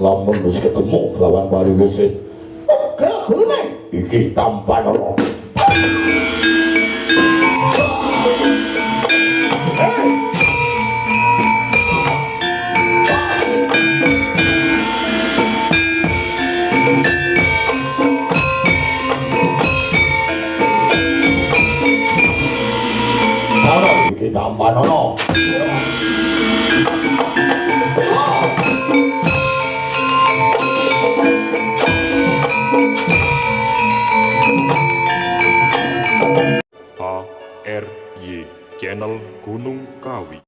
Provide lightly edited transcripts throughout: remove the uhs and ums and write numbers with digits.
Lamun wis ketemu lawan Wali Wisit. Oke, gulune iki Tampanara. Ana iki Tampanara. HRY Channel Gunung Kawi.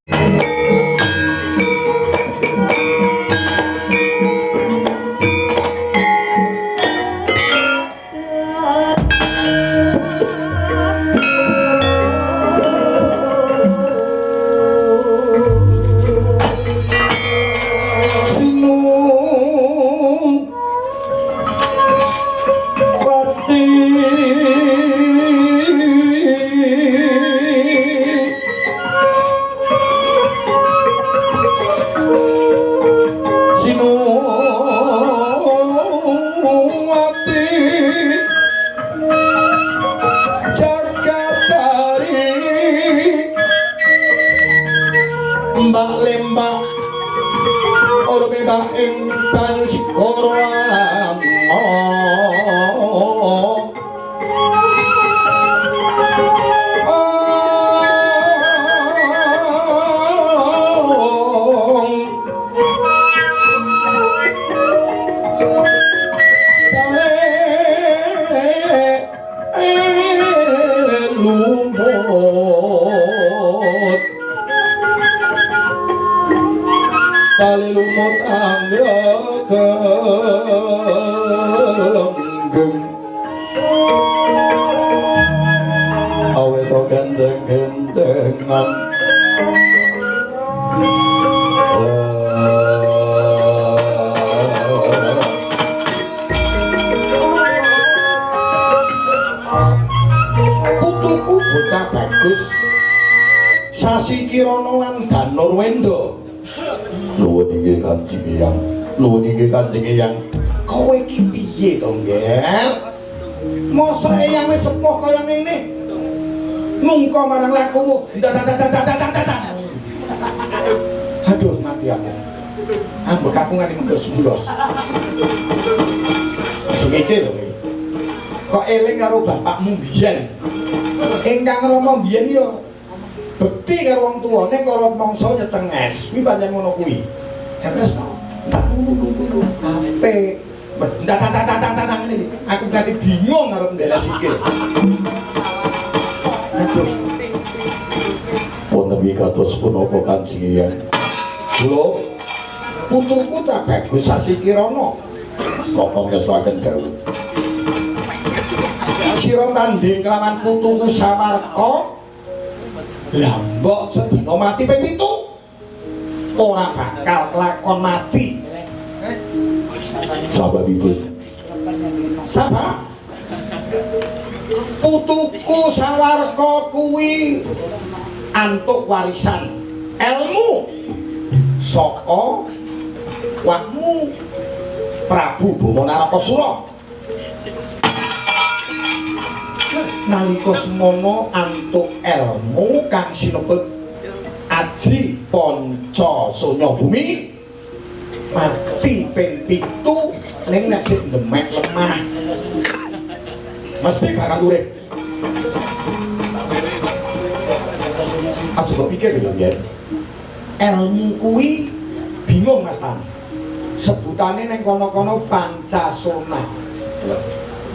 Sasi Kirana lan Danurwendra. Nuwun inggih Kanjeng Eyang. Nuwun inggih Kanjeng Eyang. Kowe iki piye to, Nger? Mosok Eyang wis sepuh kaya ngene. Nungka marang lakumu. Aduh, mati aku. Ambek aku nganti mendos-mendos. Aja ngece lho kowe. Kok eling karo bapakmu biyen. Ingkang Rama biyen yo bekti karo wong tuwane karo mangsa nyecenges. Kuwi pancen ngono kuwi. Ya terus mau. Tak dulu. Ape. Ndak ngene iki. Aku ganti bingung karo ndelok sikil. Aduh. Wonten iki kados punapa Kanjeng Eyang? Kula putuku tak bagus Sasi Kirana. Sapa ngeslaken gawe. Sira tanding kelawan putuku Samarka. Lah mbok sedina mati ping 7. Ora bakal kelakon mati. Sababipun. Sabab putuku Sawarka kuwi antuk warisan ilmu saka wakmu Prabu Boma Narakasura. Nalika semono antuk ilmu kang sinebut Aji Panca Sonya Bumi mati ping 7 ning nek sing demek lemah mesti bakal urip. Aja kok pikir lho yen ilmu kuwi bingung Mas Tan. Sebutane ning kono-kono Pancasona.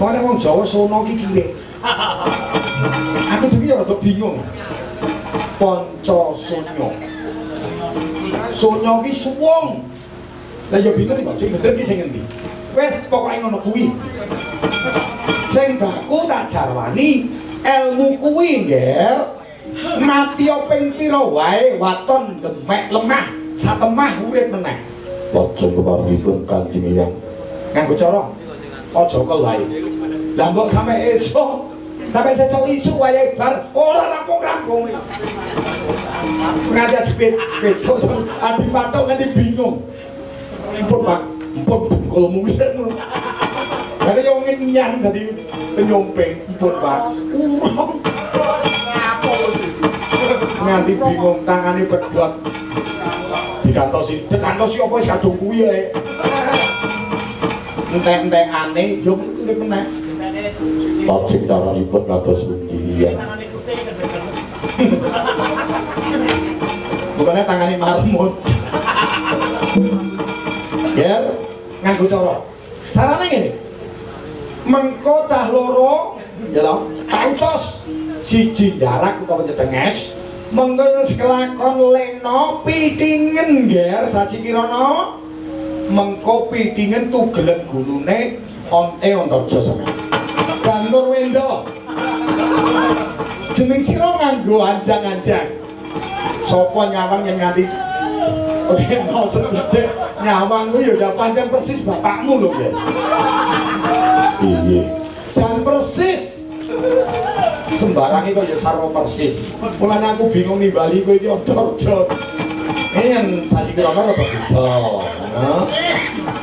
Mane wong Jawa sono iki kiye. Aku dhewe ya rada bingung. Pancasona. Sonya ki suwung. Lah ya bingung kok sing bener ki sing endi? Wes pokoke ngono kuwi. Sing baku tak jarwani ilmu kuwi ngger mati ping pira wae waton demek lemah satemah urip meneh. Lajeng keparengipun Kanjeng Eyang Nganggo cara aja kelahi. Lah mbok sampe esuk sampai sesuk isu wayahe bar ora rampung-rampung. Nganti adipedhok adipatok nganti bingung. Ampun Pak, ampun bengkolmu wis ngono. Lah kaya wong nyang dadi penyompeng, ampun Pak. Urung. Nganti bingung tangane pedhot. Dikantosi apa wis kadung kuwi ae. Entek-entekane yo urip meneh. lajeng caranipun kados pundi ya bukannya tangani marmut ger nganggo carane ngene mengko cah loro ya lho tak utus siji jarak utawa nyedenges mengko wis kelakon lena pitingen ger sasi kirana mengko pitingen tugelen gulune onte Antarja sampeyan Banur Wendo jeneng sira nganggo anjang-anjang sapa nyawang yen nganti leno sedhek nyawang ku ya pancen persis bapakmu lho ya iya jan persis sembarang itu ya sarwa persis mulane aku bingung nimbali kowe iki Antarja ini sasi kira-kira rada beda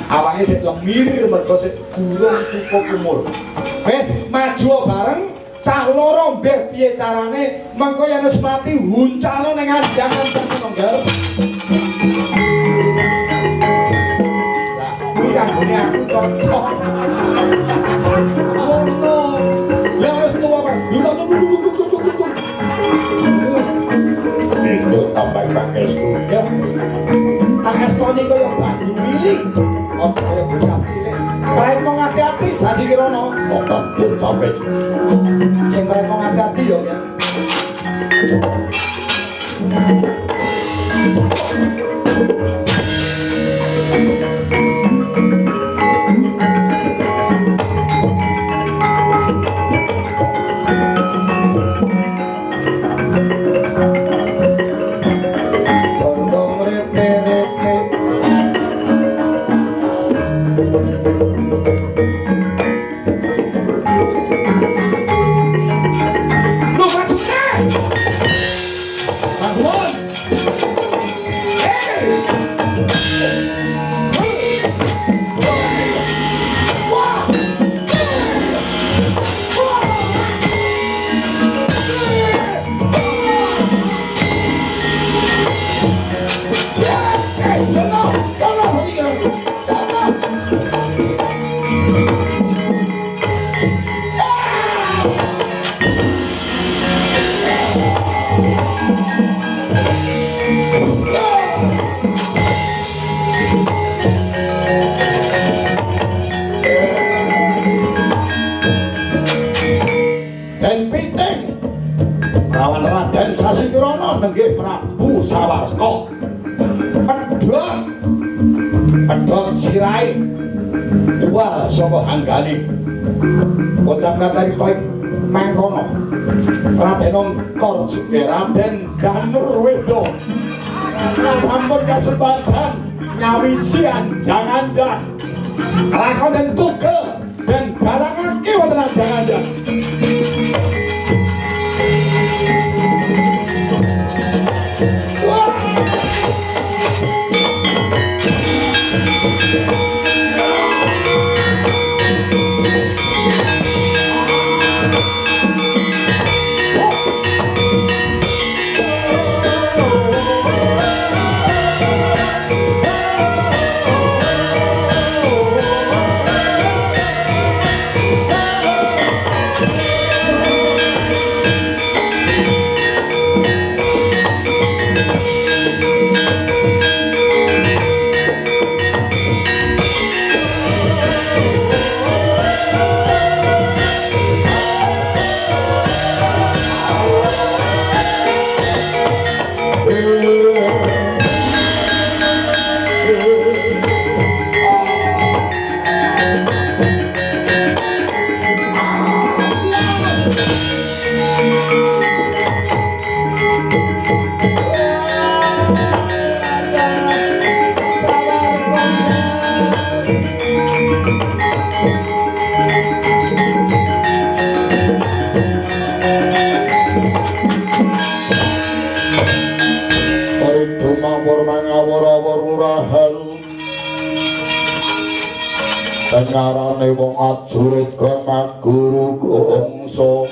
awake sik lemir mergo sik durung cukup umur wis maju bareng cah loro mbeh piye carane mengko yen wis mati huncalo ning anjangan ngono ngger lah kuwi kanggone aku cocok ngono lah wis tuwa kok itu tambah pangesku ya tak estone kaya banyu mili opo kaya bocah cilik praet mong ati-ati sasi kirana kok pun pamit sing praet mong ati-ati yo ya Sasi Kirana nenggih Prabu Sawarka pedhot sirahe dua saka hanggane ucap katarita mangkono Raden Antarja Raden Danurweda sampun kesempatan nyawisi anjang-anjang lakon dan tugel dan barangake wonten anjang-anjang Dengarane wong ajurit guru gongso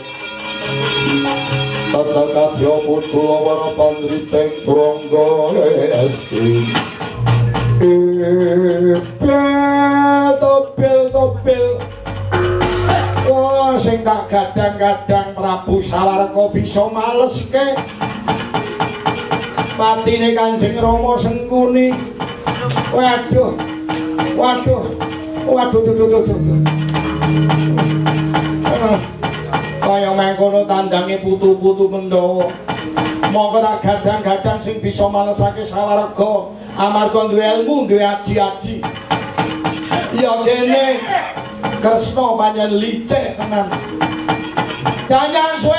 tatakadya putra wara pandriting prangga esti topil wah sing tak gadang-gadang Prabu Sawarga bisa maleske patine Kanjeng Rama Sengkuni. Waduh kaya mengkono tandange putu-putu Pandhawa. Monggo tak gadang-gadang sing bisa malesake Sawarga amarga duwe ilmu, duwe aji-aji. Ya kene Kresna pancen licik tenan. Jangan suwe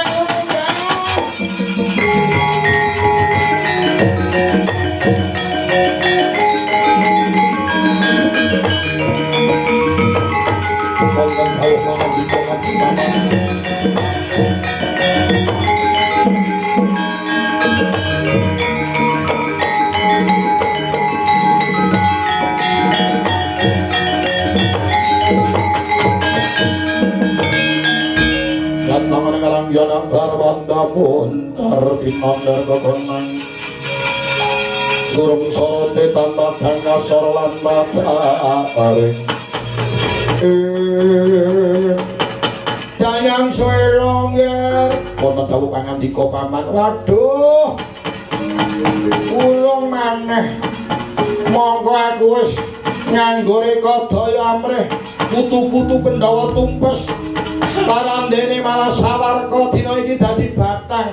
Yana Garbanda Muntar Dimandar Kekonang Surum Sorote Tanpa Danga Sorlan Matahari Dayang Swelongger Wonten dawuh pangandika paman. Waduh ulung maneh monggo aku wis nganggo reka daya amrih putu-putu Pandhawa tumpes parandene malah Sawarga dina iki dadi batang.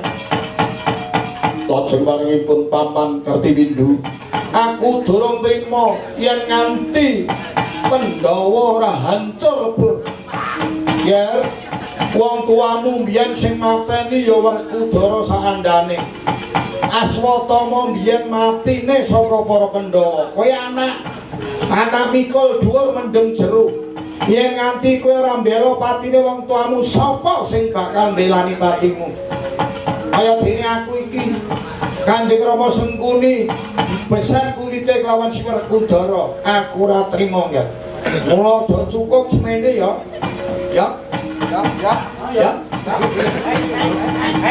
Lajeng paringipun paman Kertiwindu, aku durung trima yen nganti Pandhawa ora hancur lebur. Yer wong tuamu mbiyen sing mateni ya Werkudara saandane. Aswatama mbiyen matine saka para Pandhawa. Kaya anak mikul dhuwur mendem jeruk. Yen nganti kowe ora mbela patine wong tuamu, sapa sing bakal mbelani patimu? Kaya dene aku iki Kanjeng Rama Sengkuni besan kulite kelawan si Werkudara, aku ora trima ya. Mula aja cukup semene ya. Ya.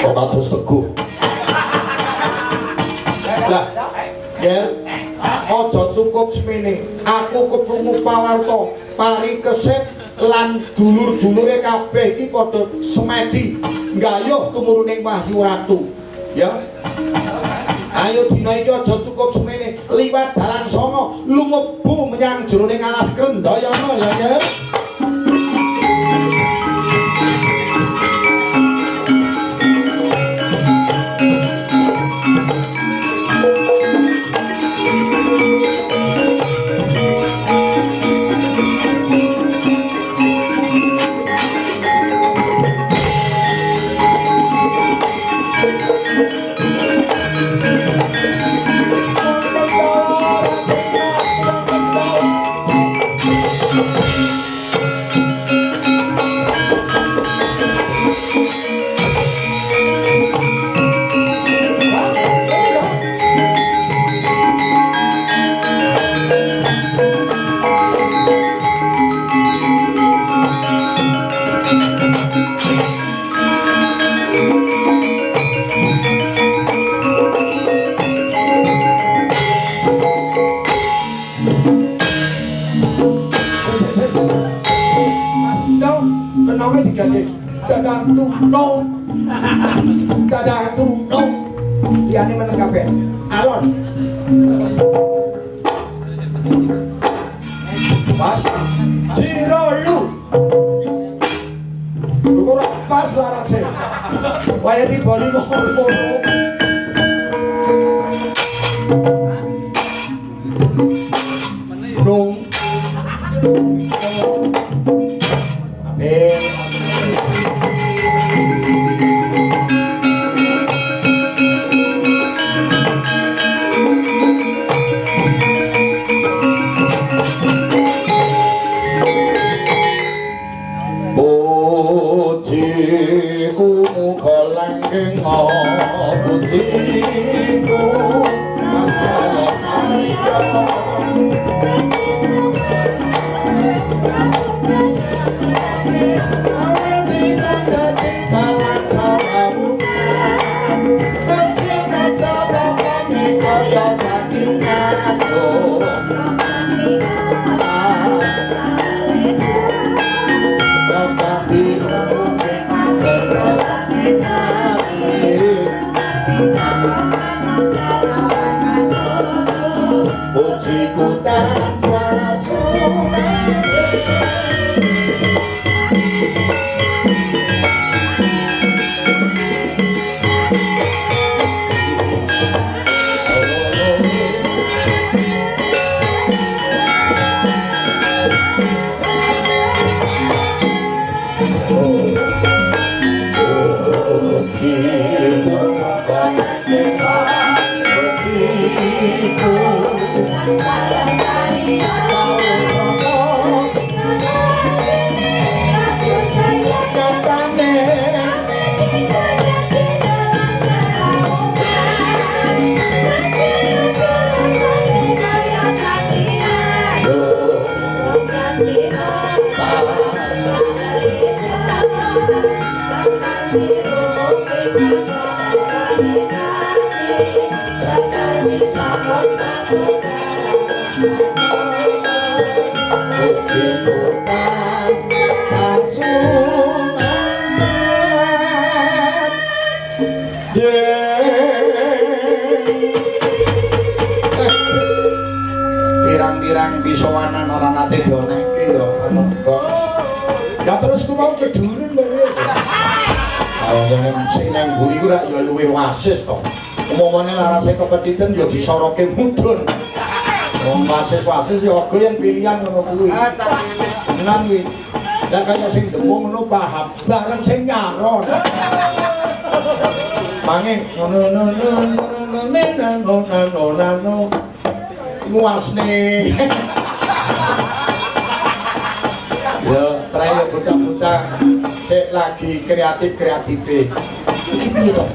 Kok kados teguh. Lah, ya. Aja cukup semene. Aku keprungu pawarta parikesit lan dulur-dulure kabeh iki padha semedi nggayuh tumuruning Wahyu Ratu. Ya. Ayo dina iki aja cukup semene, liwat dalan songo lumebu menyang jroning alas Krendayana ya. Dadah turun liyane meneng kabeh alon pas jiro lu ora pas larase waya di bali loro nung pujiku masalah pujiku tansah pirang-pirang bisowanan ora nate doneke ya ana kok. Ya terus ku mau keduren to. Jangan sing nang mburi ku rak ya luwih wasis to. Umumane larase kepedhiten ya disoroke mudhun. Wong wasis-wasis ya aga yen pilihan ngono kuwi. Tenan kuwi. Lah kaya sing demung ngono paham, bareng sing nyaron. Manging ngono nguasne. Ya, terakhir bocah-bocah sik lagi kreatif-kreatife. Iki piye to?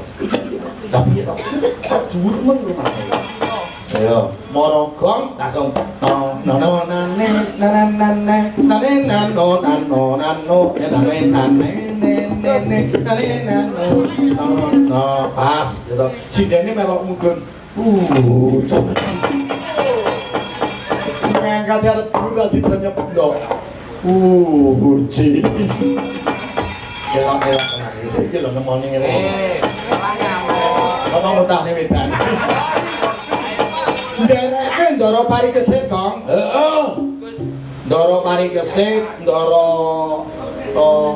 Tapi ya to. Kok dhuwur men lho Mas. Ayo, morogong langsung pas gitu. Sindene melok mudhun. Ngangkat arep guru sing nyepet ndok. Uji. Elok-elok tenan iki lho nemoni ngene. Apa mutahne wedan. Ndereke Ndara Parikesit, Kang. Heeh. Ndara Parikesit, Ndara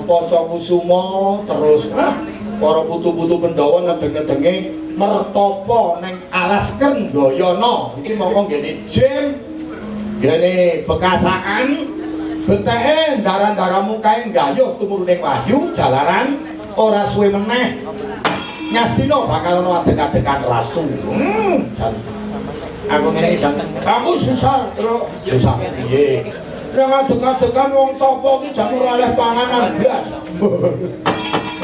Pancakusuma terus para putu-putu Pandhawa nedeng-nedenge mertapa ning alas Kendayana. Iki mongko nggene jim, nggene bekasaan, beteke ndara-ndaramu kae gayuh tumurune wahyu jalaran ora suwe meneh. Ngastina bakal ana adeg-adegan ratu. Jan. Aku ngene iki jan. Aku susah terus susah piye? Nang adeg-adegan wong topo iki jan ora oleh panganan blas.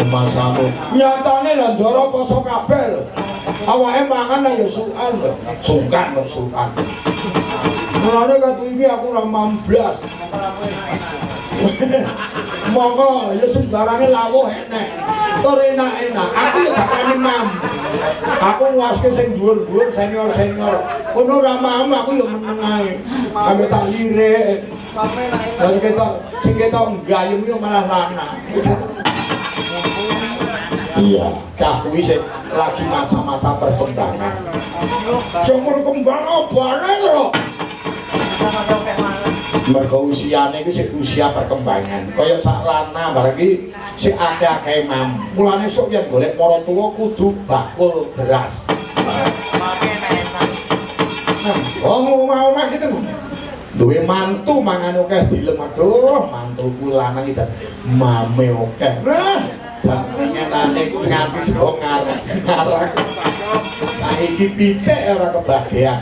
Masamu nyatane lho Ndara poso kabeh. Awake mangan ya sukan lho. Sukan kok sukan. Mulane katu iki aku ora mamblas. Monggo ya sembarange lawuh enek. Tur enak-enak. Aku ya gak wani mam. Aku nguaske sing dhuwur-dhuwur senior-senior. Kono ora mam aku ya meneng ae. Ambek tak lirik. Lah sing ketok gayung yo malah lanang. Iya, cah kuwi sik lagi masa-masa perkembangan. Sumur kembang obane lho. Mergo usiane iki sik usia perkembangan. Kaya sak lana bareng iki sik akeh-akeh mam. Mulane sok yen golek para tuwa kudu bakul beras. Wong omah-omah gitu. Duwe mantu mangan akeh dilem aduh, mantuku lanang iki jan mame akeh. Jan ngenane nganti sego ngarak. Saiki pitik ora kebagian.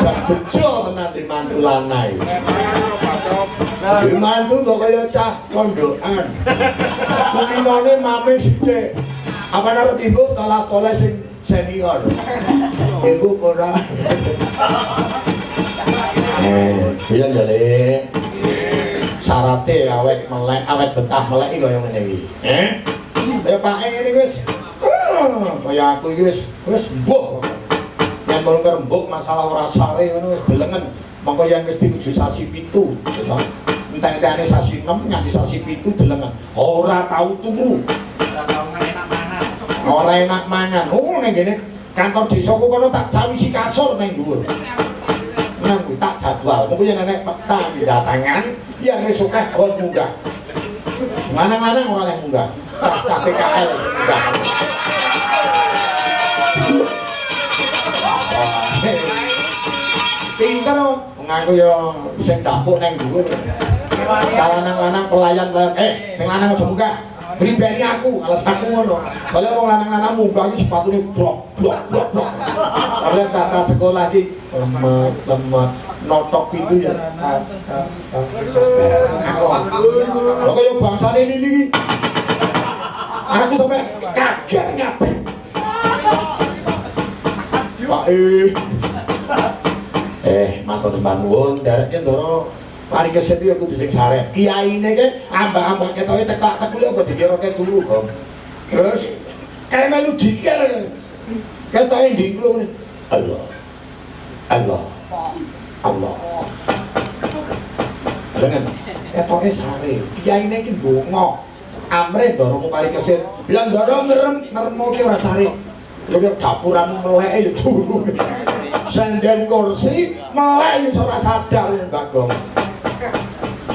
Jan bejo tenan di mantu lanang. Di mantu kok kaya cah kondokan. Kulinane mame sithik. Apa narut ibu tolak-tolak sing senior. Ibu ora. Iya jale. Syaratnya awet melek, awet betah melek iki kaya ngene iki. Ya Pak ngene wis. Kaya aku iki wis mbuh. Yen mau ngrembug masalah ora sare ngono wis delengen. Mongko yen wis dinuju sasi 7, gitu. Entek-entekane sasi 6 nganti sasi 7 delengen. Ora tau turu. Ora enak mangan. Oh ning kene kantor desaku kono tak cawisi kasur ning dhuwur. Nang kuwi tak jadwal. Mengko yen nek peta datangan, ya wis akeh kon munggah. Lanang-lanang ora oleh munggah. Cak PKL sing munggah. Pinter ngaku yo sing dapuk nang dhuwur. Lanang-lanang pelayan sing lanang aja munggah. Pribadi aku, alasanku ngono. Kalau wong lanang-lanang munggah iki sepatune blok. Kalau kakak sekolah iki lemah notok pintu ya. Kok yo bangsane lili. Aku sampe kaget ngate. Pak matur sembah nuwun, dereke ndoro mari keseti aku sing sare. Kiyaine ke ambak-ambak ketoke teklak-teklik apa dikirake turu, Om. Terus kae melu dikir. Ketoke ndingklung. Allah. Dengan ketoke sare. Kiyaine ki ndonga. Amre ndoro mari keset. Lah ndoro ngerem ki ora sare. Yo dapuranmu meleke yo turu. Senden kursi melek yo ora sadar Mbak Gong.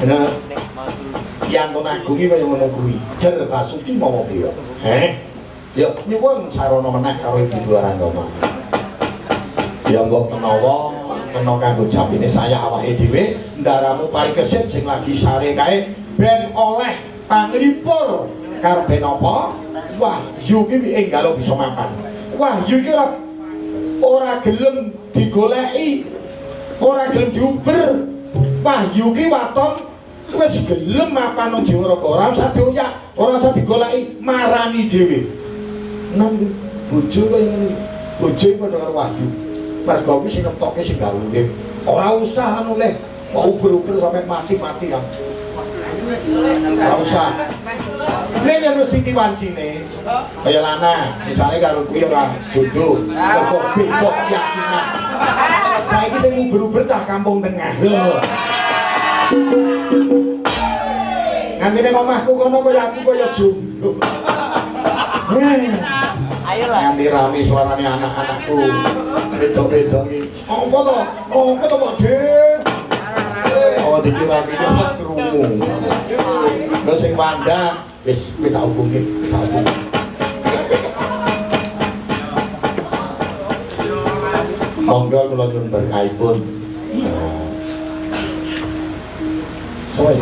Nah, yang menagungi kaya ngono kuwi. Jer Basuki mau piye? Ya nyuwun sarana meneh karo Ibu Arandama. Ya mbok menawa kena kanggo japine saya awake dhewe, ndaramu parikesit sing lagi sare kae ben oleh panglipur karepe napa? Wah, yu ki enggalo bisa mapan. Wah, yu ki ora gelem digoleki, ora gelem diuber. Wahyu ki waton wis gelem mapan nang Jawaraga, ora usah dioyak, ora usah digoleki, marani dhewe. Nang bojo kaya ngene. Bojo padha karo Wahyu. Mergo kuwi sing nemtoke sing gawe urip. Ora usah anu le, mau uber-uber sampe mati-mati kan. Ora usah. Nek yen wis diwancine kaya lanang, misale karo kuwi ora jodoh, mergo beda keyakinan. Saiki sing uber-uber cah kampung tengah. Lho. Nganti ning omahku kono kaya aku kaya jomblo. Ayolah. Nganti rame suarane anak-anakku. Bedok-bedok iki. Apa to? Apa to, Pak Den? Oh, dikira iki krungu. Lha sing wanda wis tak hubungi, Monggo kula nyuwun berkahipun. Soe.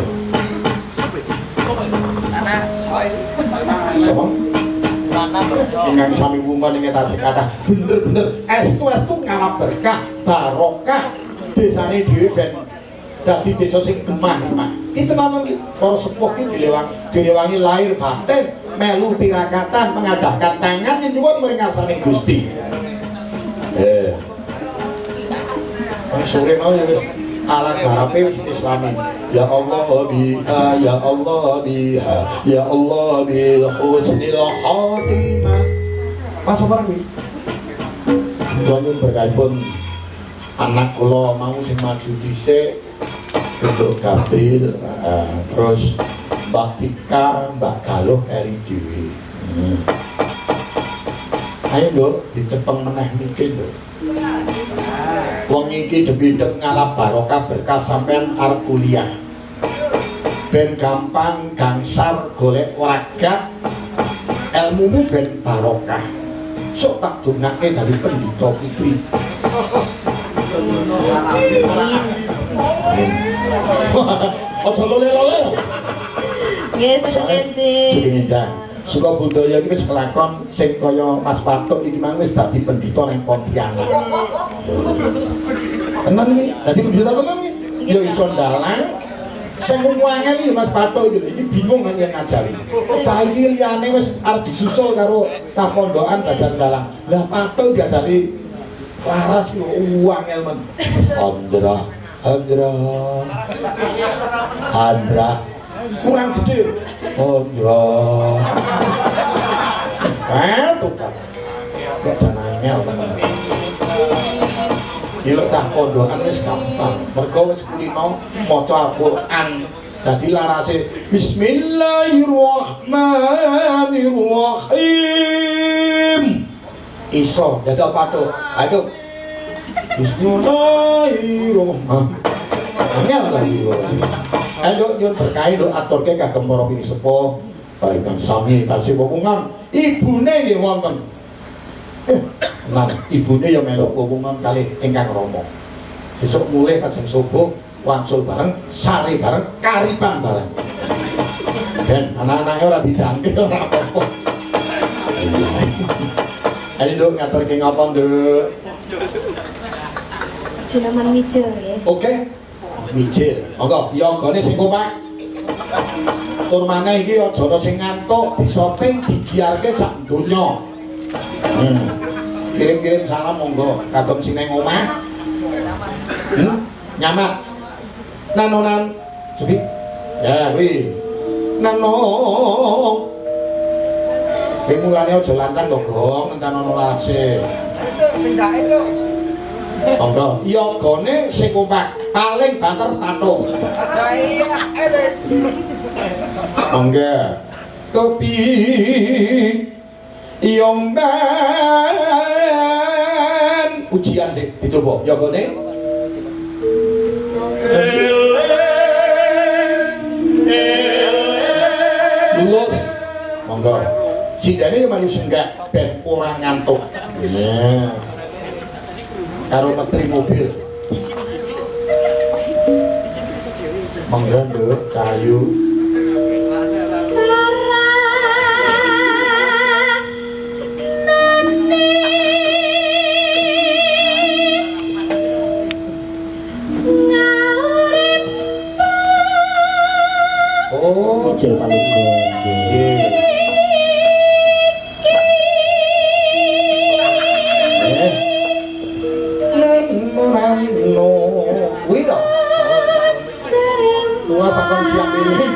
Sama. Ingkang sami wungan ing tasik kathah bener-bener estu-estu ngalap berkah barokah desane dhewe ben dadi desa sing gemah-gemah. Iki tenan iki para sepuh iki dilewangi lahir batin, melu tirakatan, mengadahkan tangan nyuwun mring ngarsane Gusti. Sore mau ya wis alat garape wis Islami. Ya Allah biha, ya Allah biha, ya Allah bil husnil khatimah. Masuk barang iki. Nyuwun berkahipun anak kula mau sing maju dhisik untuk Gabriel, terus Mbak Tika, Mbak Galuh kari dhewe. Ayo lho dicepeng meneh mikir lho. Wong iki debidep ngalap barokah berkah sampean arep kuliah. Ben gampang gangsar golek ragat, ilmumu ben barokah. Sok tak dongake dari pendhita putri. Ojo lole-lole. Nggih, sugeng Suka budaya iki wis kelakon sing kaya Mas Patuk iki mang wis dadi pendhita ning Pontianak. Tenan iki, dadi pendhita tenan iki. Ya iso ndalang, Sing ngangel iki Mas Pato iki bingung kan yen ngajari. Cah iki liyane wis arep disusul karo cah pondokan Bajan Dalang. Lah Pato diajari laras yo angel men. Andra kurang gede. Tukang. Gak janangel temen. Ilok cah pondokan wis gampang. Mergo wis kulino maca Al-Qur'an. Dadi larase Bismillahirrahmanirrahim. Iso jajal Pato. Ayo. Bismillahirrahmanirrahim. Angel lagi. Ayo nyun berkahi do aturke kagem para pinisepa baikkan sami tasih wewengan ibune nggih wonten. Nah, ibune ya melok wewengan kalih ingkang Rama. Sesuk mulih kajeng subuh wangsul bareng, sari bareng, karipan bareng. Dan anak-anaknya ora didangke ora apa-apa. Ayo Nduk ngaturke ngapa Nduk? Jenengan mijil ya. Oke. Mijil. Monggo yogane sing kompak. Tur maneh iki aja ana sing ngantuk, disoting, digiarke sak donya. Kirim-kirim salam monggo kagem sing nang omah. Nyamat. Nanonan. Sepi. Ya kuwi. Nano. Mulane aja lancang to, Gong, entan ana larase. Sing gae lho. Monggo, yogane sing kompak, paling banter Pato. Lah iya, ele. Monggo. Kopi Yomban ujian sih dicoba yogane lulus monggo sindane malu senggak ben ora ngantuk ya karo metri mobil monggo Nduk kayu Cil Palunggon, Cil. Nano, wih dong. Luas akan siap ini.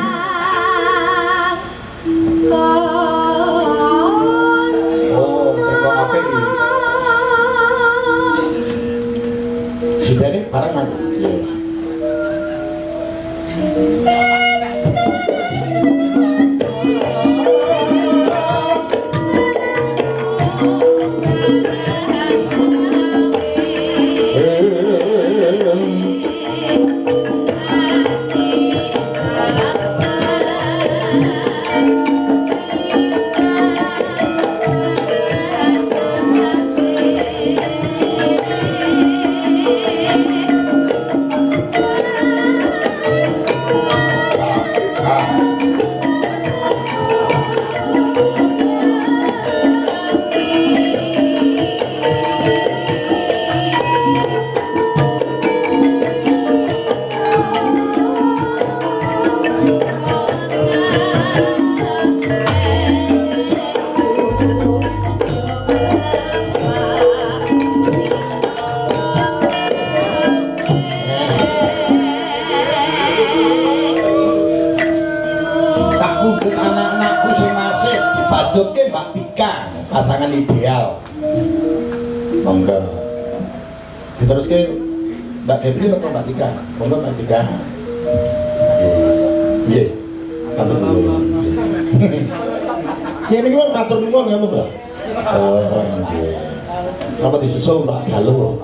Oh, cekok apa ini? Sudah nih, barang mantap. Pasangan ideal monggo diteruske Mbak Gebri atau Mbak Tika monggo Mbak Tika nggih matur nuwun ya niki matur nuwun ngono Mbak nggih apa disusul Mbak Galuh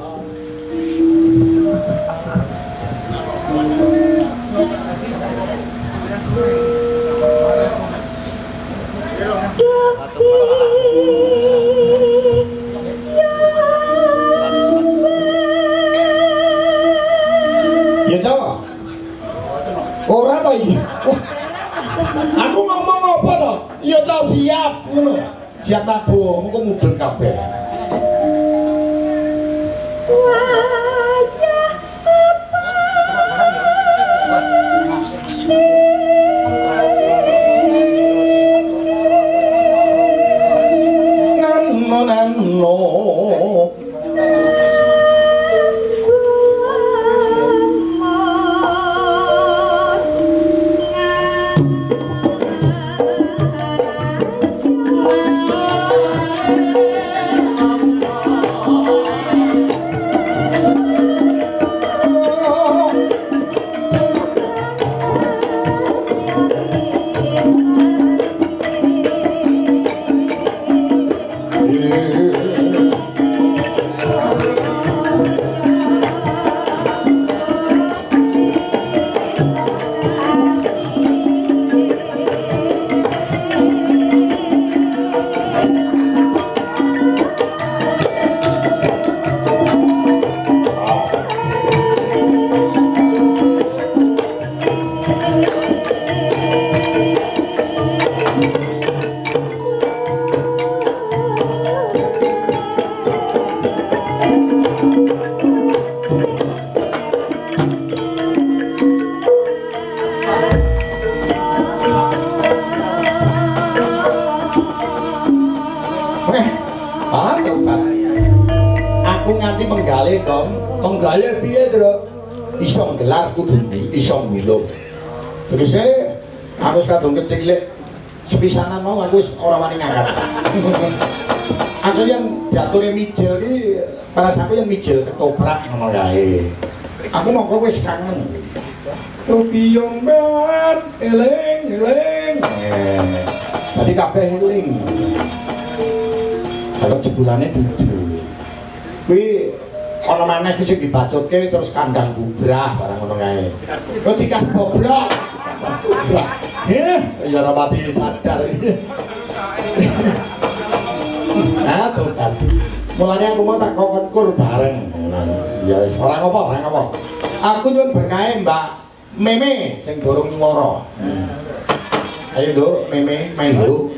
ya Jawa ora to iki aku ngomong apa to ya Jawa siap ngono siap tabuh engko mudhun kabeh Nanno aku nganti menggalih Kom. Menggalih piye, Tru? Iso nggelar kudu iso ngulung. Tegese aku wis kadung kecilik sepisanan mau aku wis ora wani ngangkat. Aku yang jatuhnya mijil iki perasaanku yang mijil ketoprak ngono kae. Aku mongko wis kangen. Topiyong bet eling. Tadi kabeh eling. Kalau jebulane dudu. Kuwi ana maneh sing dibacutke terus kandang bubrah barang ngono kae. Kok cikar bobrok. Ya ora pati sadar. Nah, tuh kan. Mulane aku mau tak kokon bareng. Ya wis ora apa-apa. Aku nyuwun berkahe Mbak Meme sing dorong nyuwara. Ayo Nduk, Meme, melu.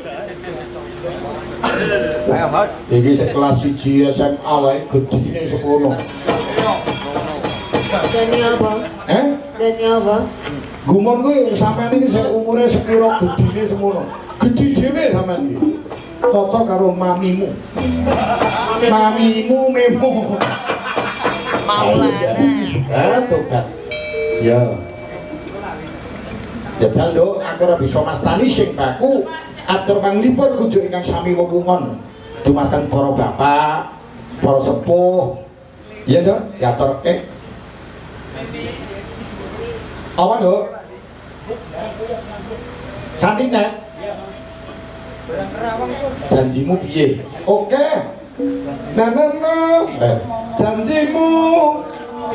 Ayo, Mas. Iki sik kelas 1 SMA wae gedine semono. Dani apa? Dani apa? Gumon kuwi sampean iki sik umure sepiro gedine semono. Gedhi dhewe sampean iki. Cocok karo mamimu. Mamimu memo. Maulana. Tobat. Ya. Jajal lho, aku ora bisa mastani sing baku. Atur panglipur kunjuk ingkang sami wewungan dumateng para bapak, para sepuh. Iya Nduk, diaturke. Apa Nduk? Santine. Janjimu piye? Oke. Janjimu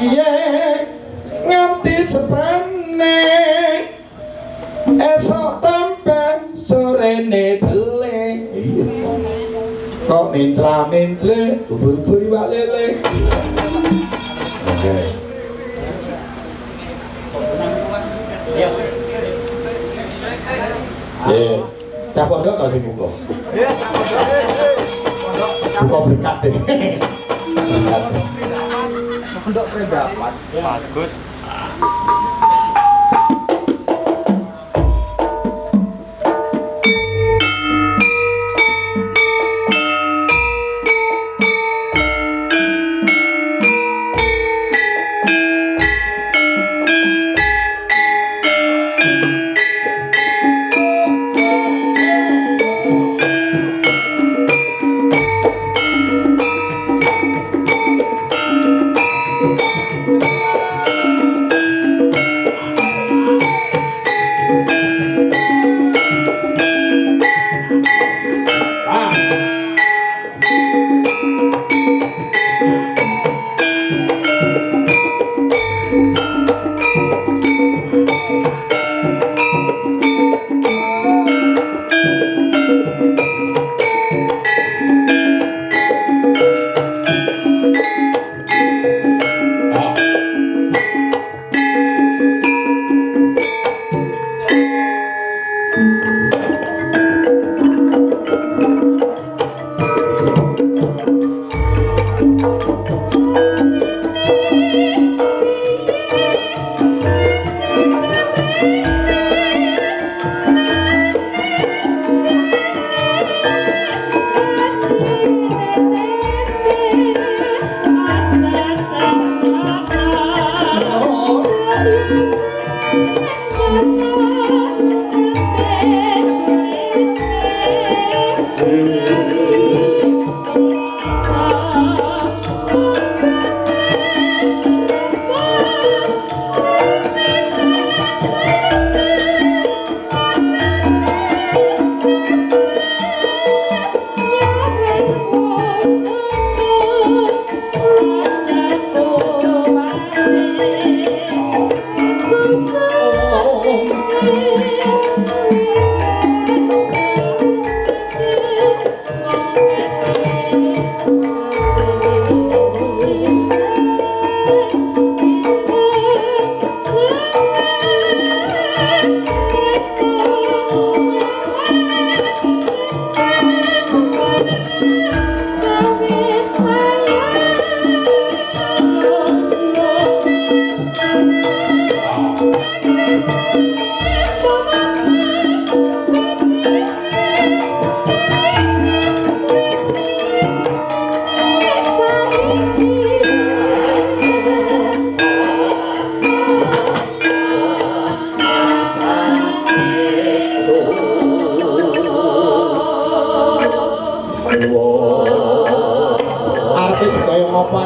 piye? Nganti seprene. Esok tampe sorene dele. Kok mencra-mencre ubur-ubur iwak lele. Oke. Cah pondok kok sing buka. Buka berkat deh. Pondok pendapat. Bagus.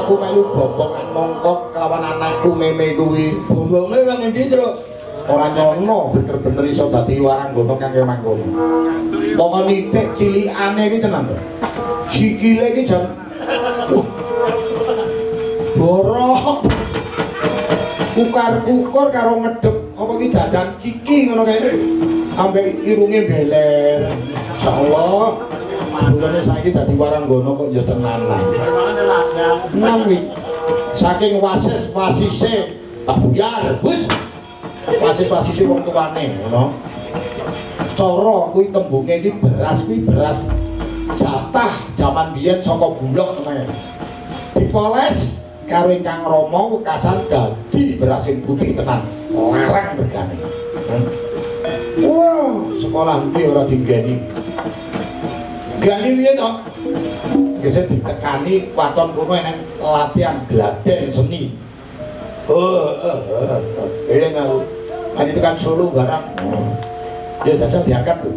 aku melu bombongan mongkok kelawan anakku meme kuwi. Bombonge wong endi, Truk? Ora nyono bener-bener iso dadi waranggana kangge mangkono. Pokoke nitik cilikane iki tenan. Sikile iki jan borok. Kukar-kukur karo ngedep apa iki jajan ciki ngono kae. Ambek irunge beler. Insyaallah sebulane saiki dadi waranggana kok ya tenanan. Nami saking wasise Pak Buyar, wis wasis-wasise wong tuane ngono. Cara kuwi tembunge iki beras jatah jaman biyen saka bulog tenan. Dipoles karo ingkang Rama wekasan dadi beras sing putih tenan. Larang regane. Wah, sekolah ndi ora digeni. Gani piye to? Gesek ditekani waton kono enek latihan gladen seni. Ini ngaku. Kan itu kan Solo barang. Ya jajal diangkat lho.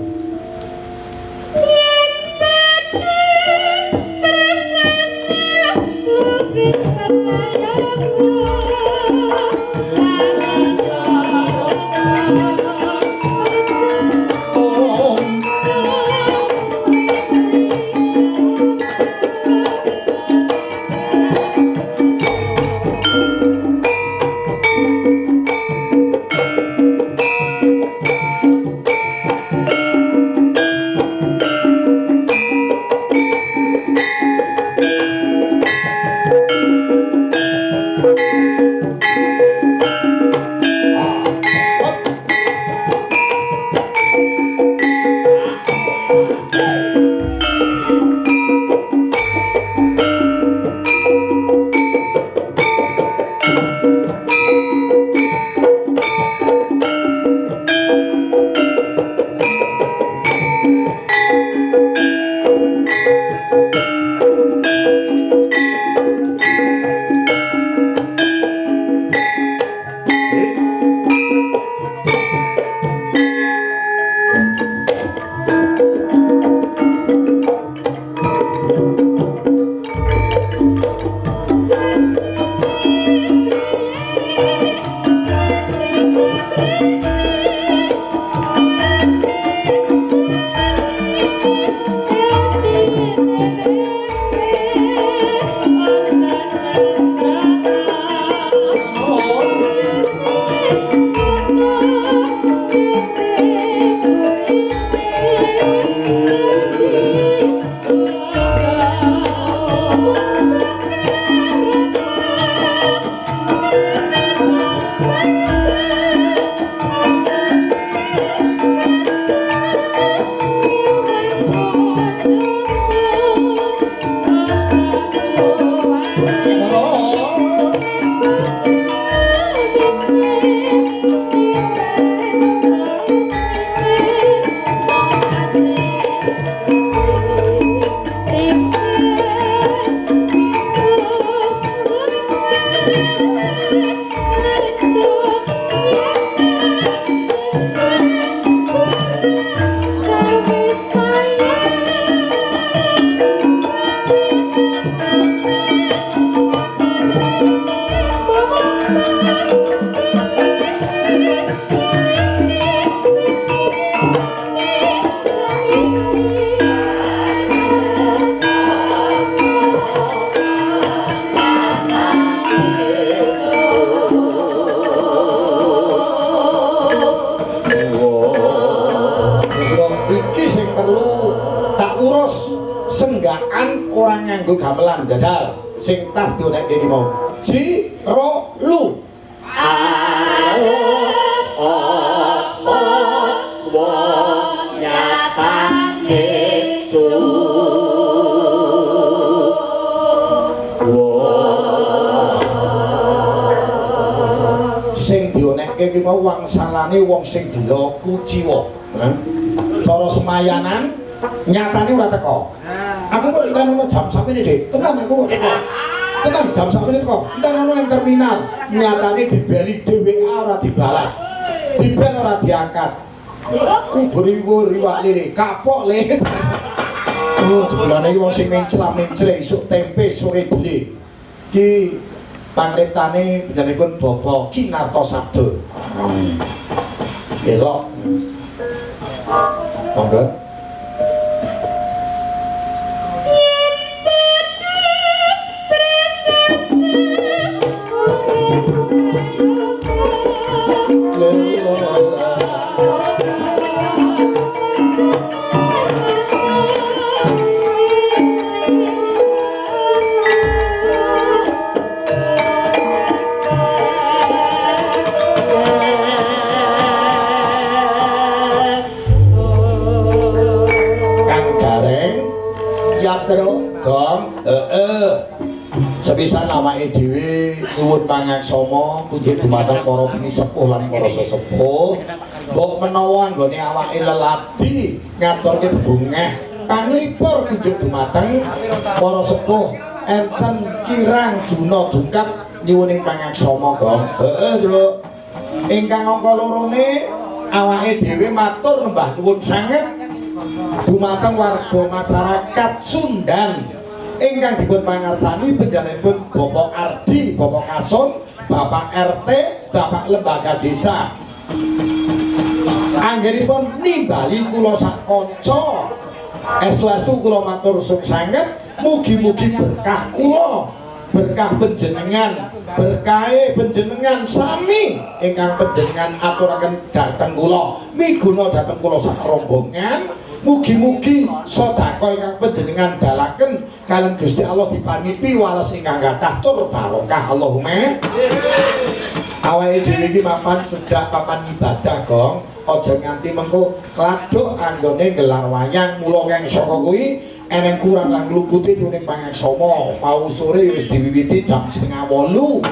senggaan orang nganggo gamelan jajal sing tas dionek kene mau jiro lu wong nyatane sing dionekke ki mau wangsalane wong sing gila kuciwa cara semayanan nyatane ora teko. Aku kok entar ono jam sampe Dik. Tenan aku teko. Tenan jam sampe teko. Entar ono ning terminal. Nyatane dibeli dhewe ora dibalas. Dibel ora diangkat. Kubur-kubur riwak lele, kapok le. Oh, sebelane iki wong sing mencla-mencre isuk tempe sore beli. Ki pangriktane panjenenganipun Bapak Kinarto Sabdo. Elok. Monggo. Sepisan awake dhewe nyuwun pangaksama kunjuk dumateng para pinisepuh lan para sesepuh mbok menawa anggone awake leladi ngaturke bebungah panglipur kunjuk dumateng para sepuh enten kirang juna dungkap nyuwuning pangaksama Gong. Nduk. Ingkang angka lorone awake dhewe matur nembah nuwun sanget dumateng warga masyarakat Sundan ingkang dipun pangarsani panjenenganipun Bapak Ardi, Bapak Kasun, Bapak RT, Bapak Lembaga Desa. Anggenipun nimbali kula sak kanca. Estu-estu kula matur suwun sanget, mugi-mugi berkah kula, berkah panjenengan, berkahe panjenengan sami ingkang panjenengan aturaken dhateng kula, miguna dhateng kula sak rombongan. Mugi-mugi sedekah ingkang panjenengan dalaken kalian Gusti Allah diparingi piwales ingkang kathah tur barokah Allahumma. Awake dhewe iki mapan sedak papan ibadah Gong, aja nganti mengko kladuk anggone gelar wayang mula kang saka kuwi eneng kurang lan ngluputi nyuning pangaksama. Mau sore wis diwiwiti jam 7:30.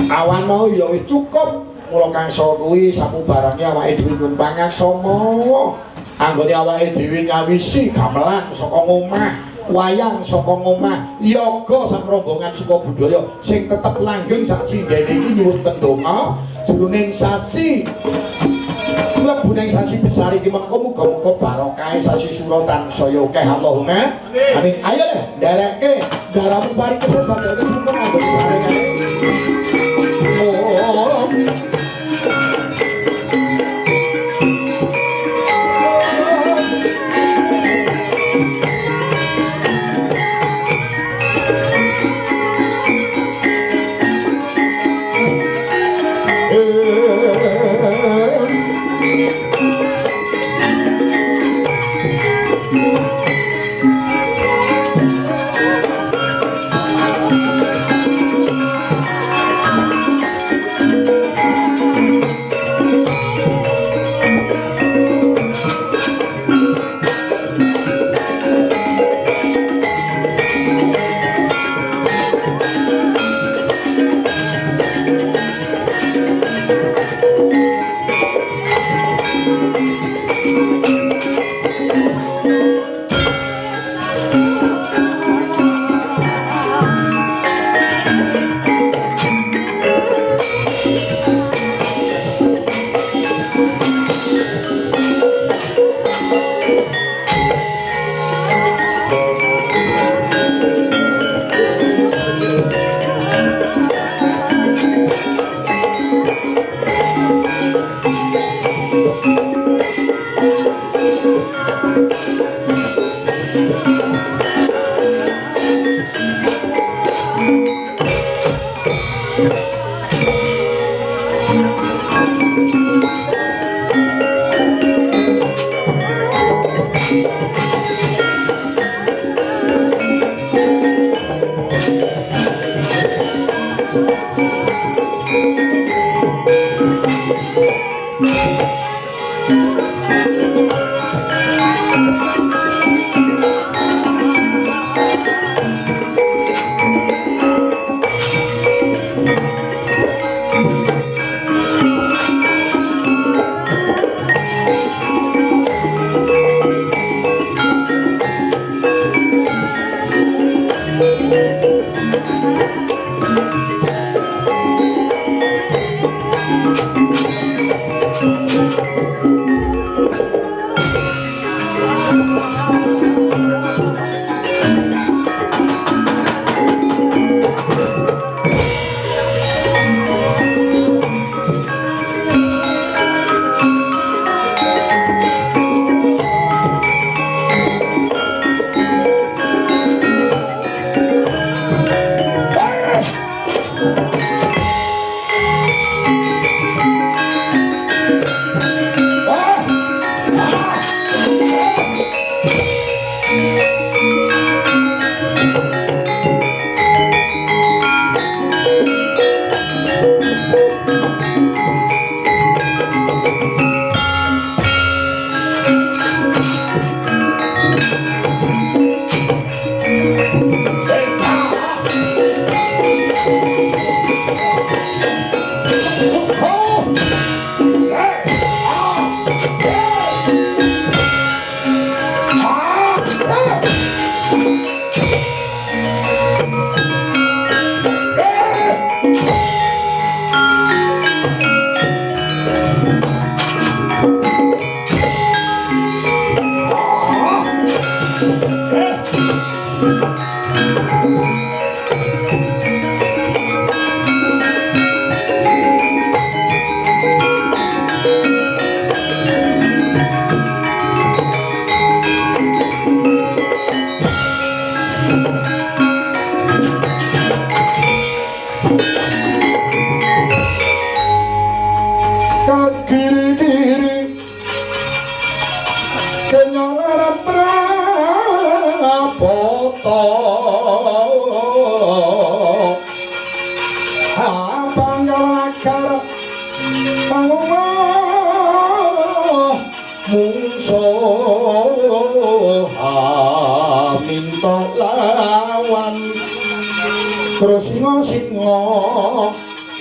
Awan mau ya wis cukup. Mula kang saka kuwi samubarane awake dhewe nyuwun pangaksama. Anggone awake dhewe nyawisi gamelan saka omah, wayang saka omah, yoga sak rombongan suka budaya sing tetep langgeng sak sindene iki nyuwun pendonga jroning sasi mlebu ning sasi besar iki mengko muga-muga barokah sasi sura tansaya akeh Allahumma amin. Ayo le ndereke daramu paring kesejahteraan wis mumpun anggone sarengane.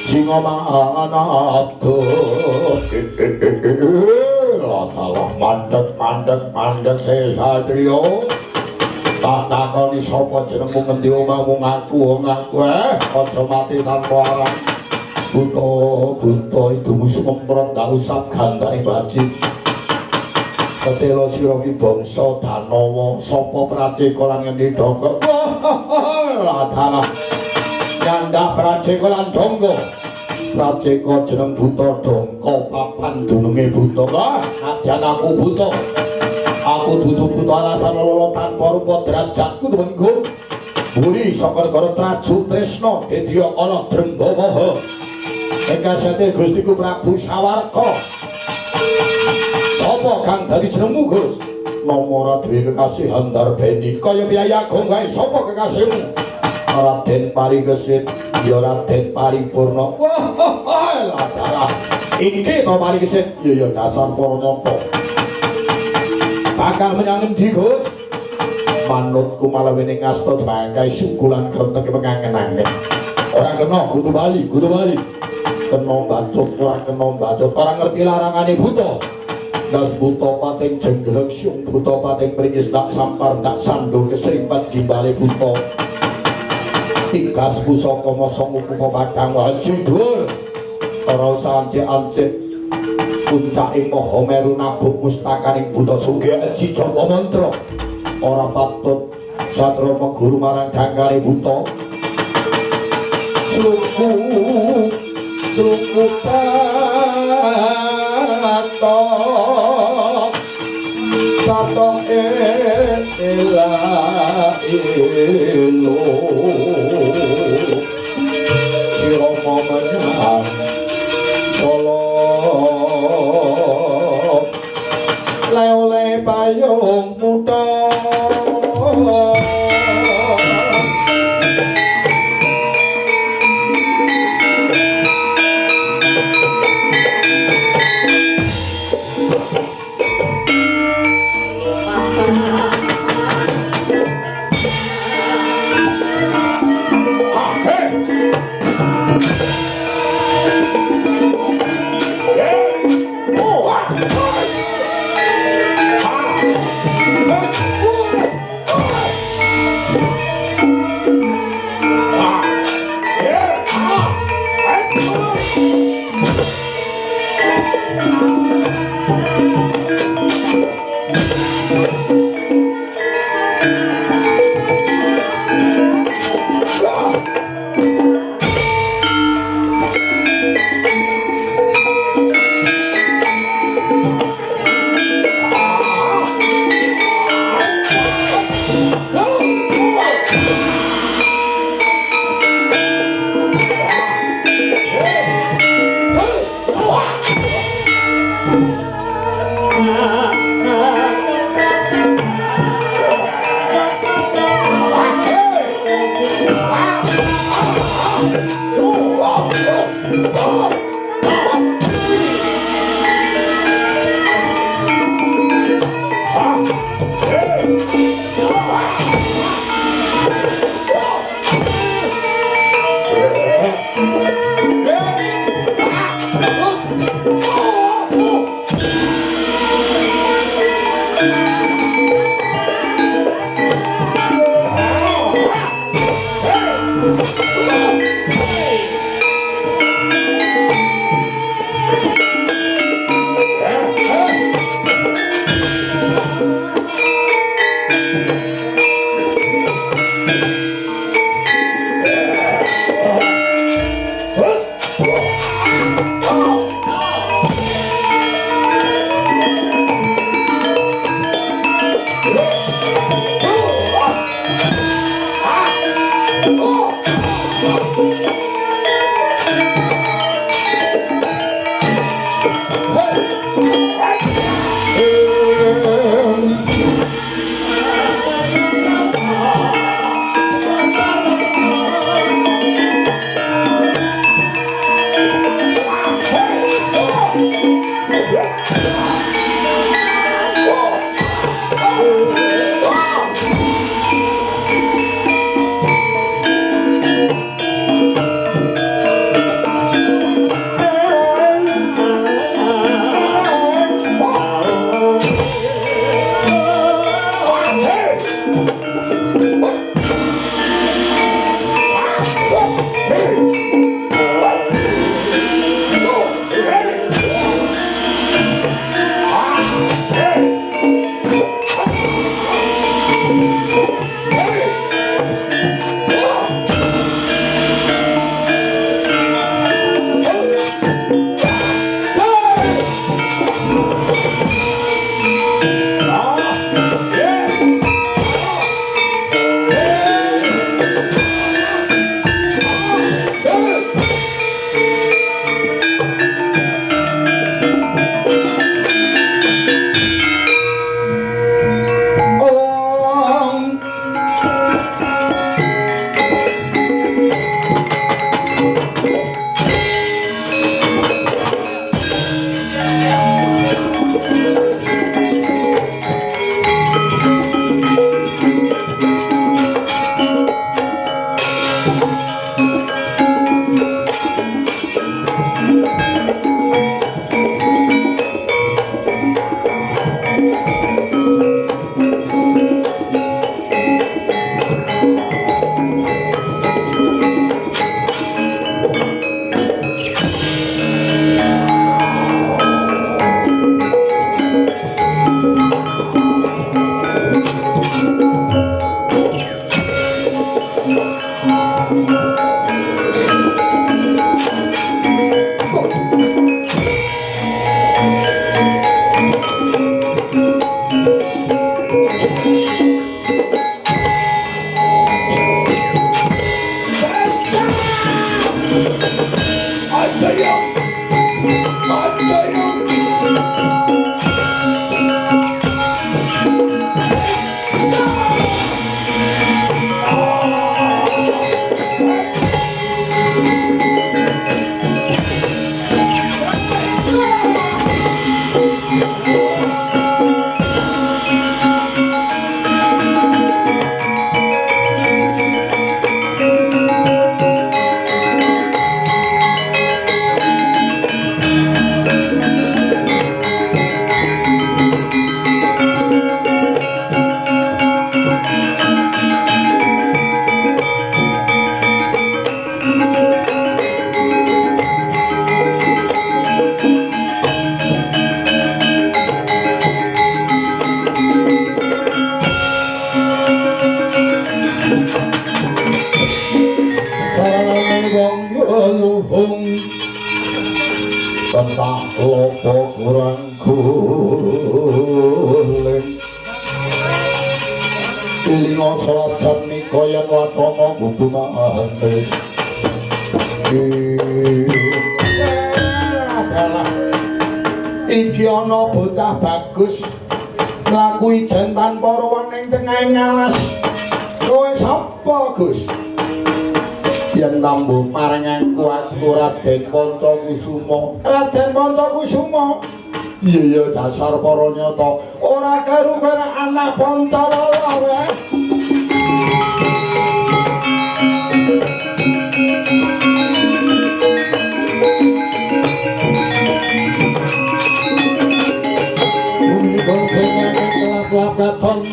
Singa manado latalah mandek satrio tak takoni sapa jenengmu ngendi omahmu ngaku aja mati tanpa arah buta ibumu sememprot ndak usap gandane bajing ketelo sira ki bangsa Danawa sapa praceka lan ngendi dongko latalah nyandak praceka lan dongko praceka jeneng buta dongko papan dununge buta ajan aku buta aku dudu buta alasan lolo tanpa rupa derajatku temenggung buri saka negara Traju Tresna Dedya Kala Drembawaha ekasate Gustiku Prabu Sawarka sapa kang dadi jenengmu Gus nomor duwe kekasih Handarbeni kaya piyayagung kae sapa kekasihmu Raden Parigesit ya Raden Paripurna wah latara iki to Parigesit ya dasar para nyata bakal menyang endi Gus manutku malah wene ngasta bangkai sukulan krentek pengangen-angen ora kena kudu bali kena bacot ora kena bacot ora ngerti larangane buta das buta pating jenggleng syung buta pating pringis dak sampar dak sandung kesrimpat gimbale buta tigas pusaka masa ngukuh padang haji dhuwur ora usah ancik puncake Maha Meru nabuk mustakaning buta sugih aji japa mantra ora patut satra meguru marang dangkane buta suku tato ela elo sira menyang solo le payung muda Iki ana bocah bagus nglaku ijen tanpa ruang ning tengahing alas. Kowe sapa, Gus? Yen tambuh maring aku Raden Pancakusuma. Raden Pancakusuma. Iya dasar para nyata Ora karo-karo anak Pancawala wae. Katon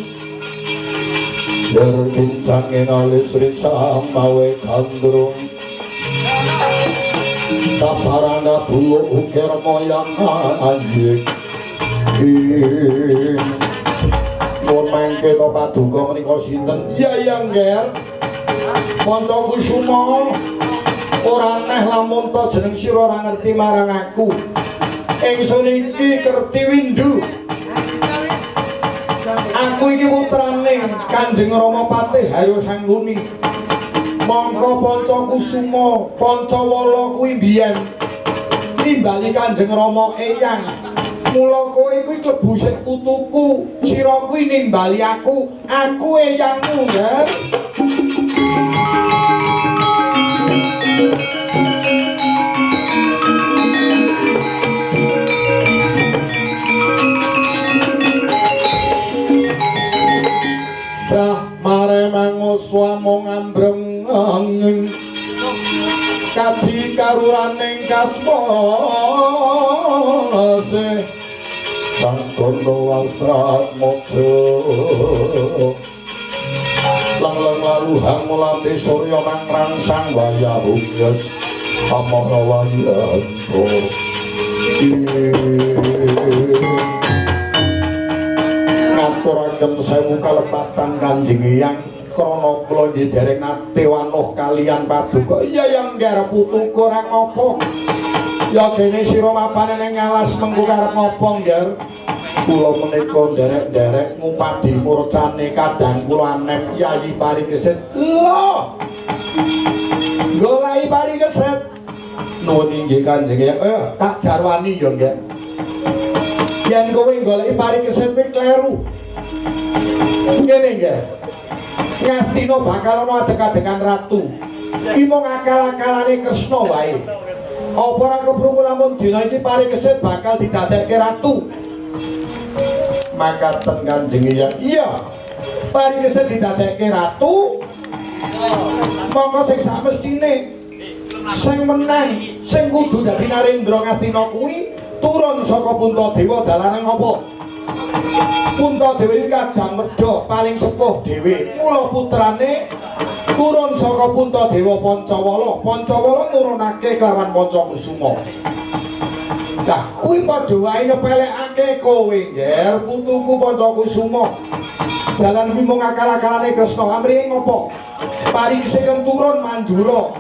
berbincangin alis risa mawe kandrung saparana bulu ukir moyang anjing mun main Kita paduka menika sinten? Yayi Ngger. Kanca Kusuma. Ora aneh lamun to jeneng sira ora ngerti marang aku. Ingsun iki kerti windu. Aku iki putrane Kanjeng Rama Patih Hayo Sangguni. Mangka Panca Kusuma, Pancawala kuwi mbiyen nimbali Kanjeng Rama eyang. Mula kowe kuwi klebu sik putuku, sira kuwi nimbali aku eyangmu, ya. Mare manguswamo ngambreng angin kadi karuraning kasmose sang kono astrat mojo lang-lang laluhang mulati surya mangrangsang wayahung yes amara wayanto ngaturaken sewu kalepatan Kanjeng Hyang krana kula nggih dereng nate wanuh kaliyan paduka Yayi Ngger putuku ora ngopo ya dene sira mapane ning alas mengko karep ngopo Ngger kula menika nderek-nderek ngupadi murcane kadang kula anem Yayi Parikesit lho golai Parikesit nuwun inggih Kanjeng Hyang tak jarwani ya Ngger yen kowe goleki Parikesit kuwi kleru ngene Ngger Ngastina bakal ana adeg-adegan ratu. Iki mung akal-akalane Kresna wae. Apa ora keprungu lamun dina iki Parikesit bakal didadekke ratu? Makaten Kanjeng Hyang. Iya. Parikesit didadekke ratu. Monggo sing samestine sing menang, sing kudu dadi Narendra Ngastina kuwi turun saka Puntadewa dalane ngopo? Puntadewa iki kadang medha paling sepuh dhewe. Mula putrane turun saka Puntadewa Pancawala. Pancawala nurunake kelawan Panca Kusuma. Lah kuwi padha wae nyepelekake kowe, Ngger, putuku Panca Kusuma. Jalan kuwi mung akal-akalane Kresna. Amrihe ngopo? Parikesit turun Mandura.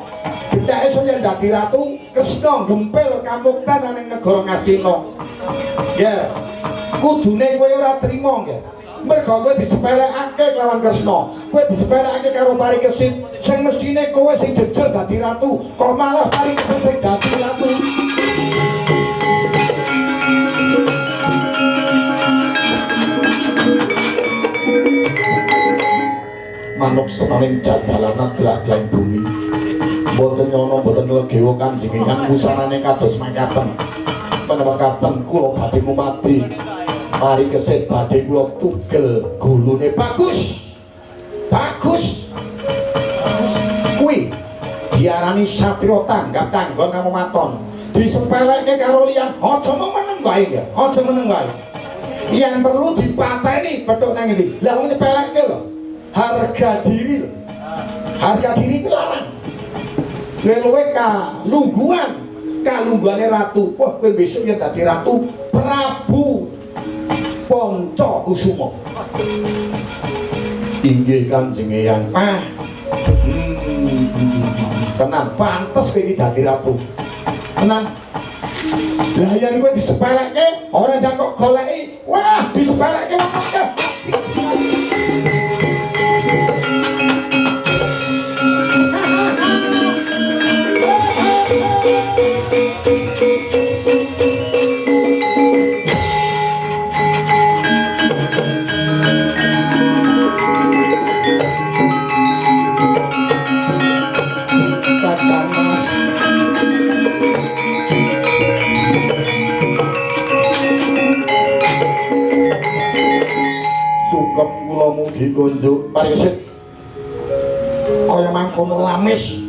Bethake saya dadi ratu, Kresna gempil kamuktan ning negara Ngastina. Ngger. Kudune kowe ora trima nggih. Mergo kowe disepelekake kelawan Kresna. Kowe disepelekake karo Parikesit. Sing mestine kowe sing jejer dadi ratu, kok malah Parikesit sing dadi ratu. Manuk senaring jajalanan gelak-gelak bumi. Mboten nyono mboten legewa Kanjeng Hyang wusanane kados mangkaten. Panewakaken kula badhe ngumati Parikesit badhe kula tugel gulune bagus. Bagus. Kuwi diarani satria tanggap tanggon namo maton. Disepelekke karo liyan, aja meneng wae ya. Aja meneng wae. Yen perlu dipateni petuk nang ndi. Lah wong nyepelekke lho. Harga diri lho. Harga diri larang. Leluwe kalungguane ratu. Wah, kowe besok yen dadi ratu Prabu Panca Kusuma. Inggih Kanjeng Hyang. Tenan pantes kowe iki dadi ratu. Tenan. Lah yen kowe disepelekke ora ndak kok goleki. Wah, disepelekke wae. Mugi kunjuk Parikesit kaya mangkono lamis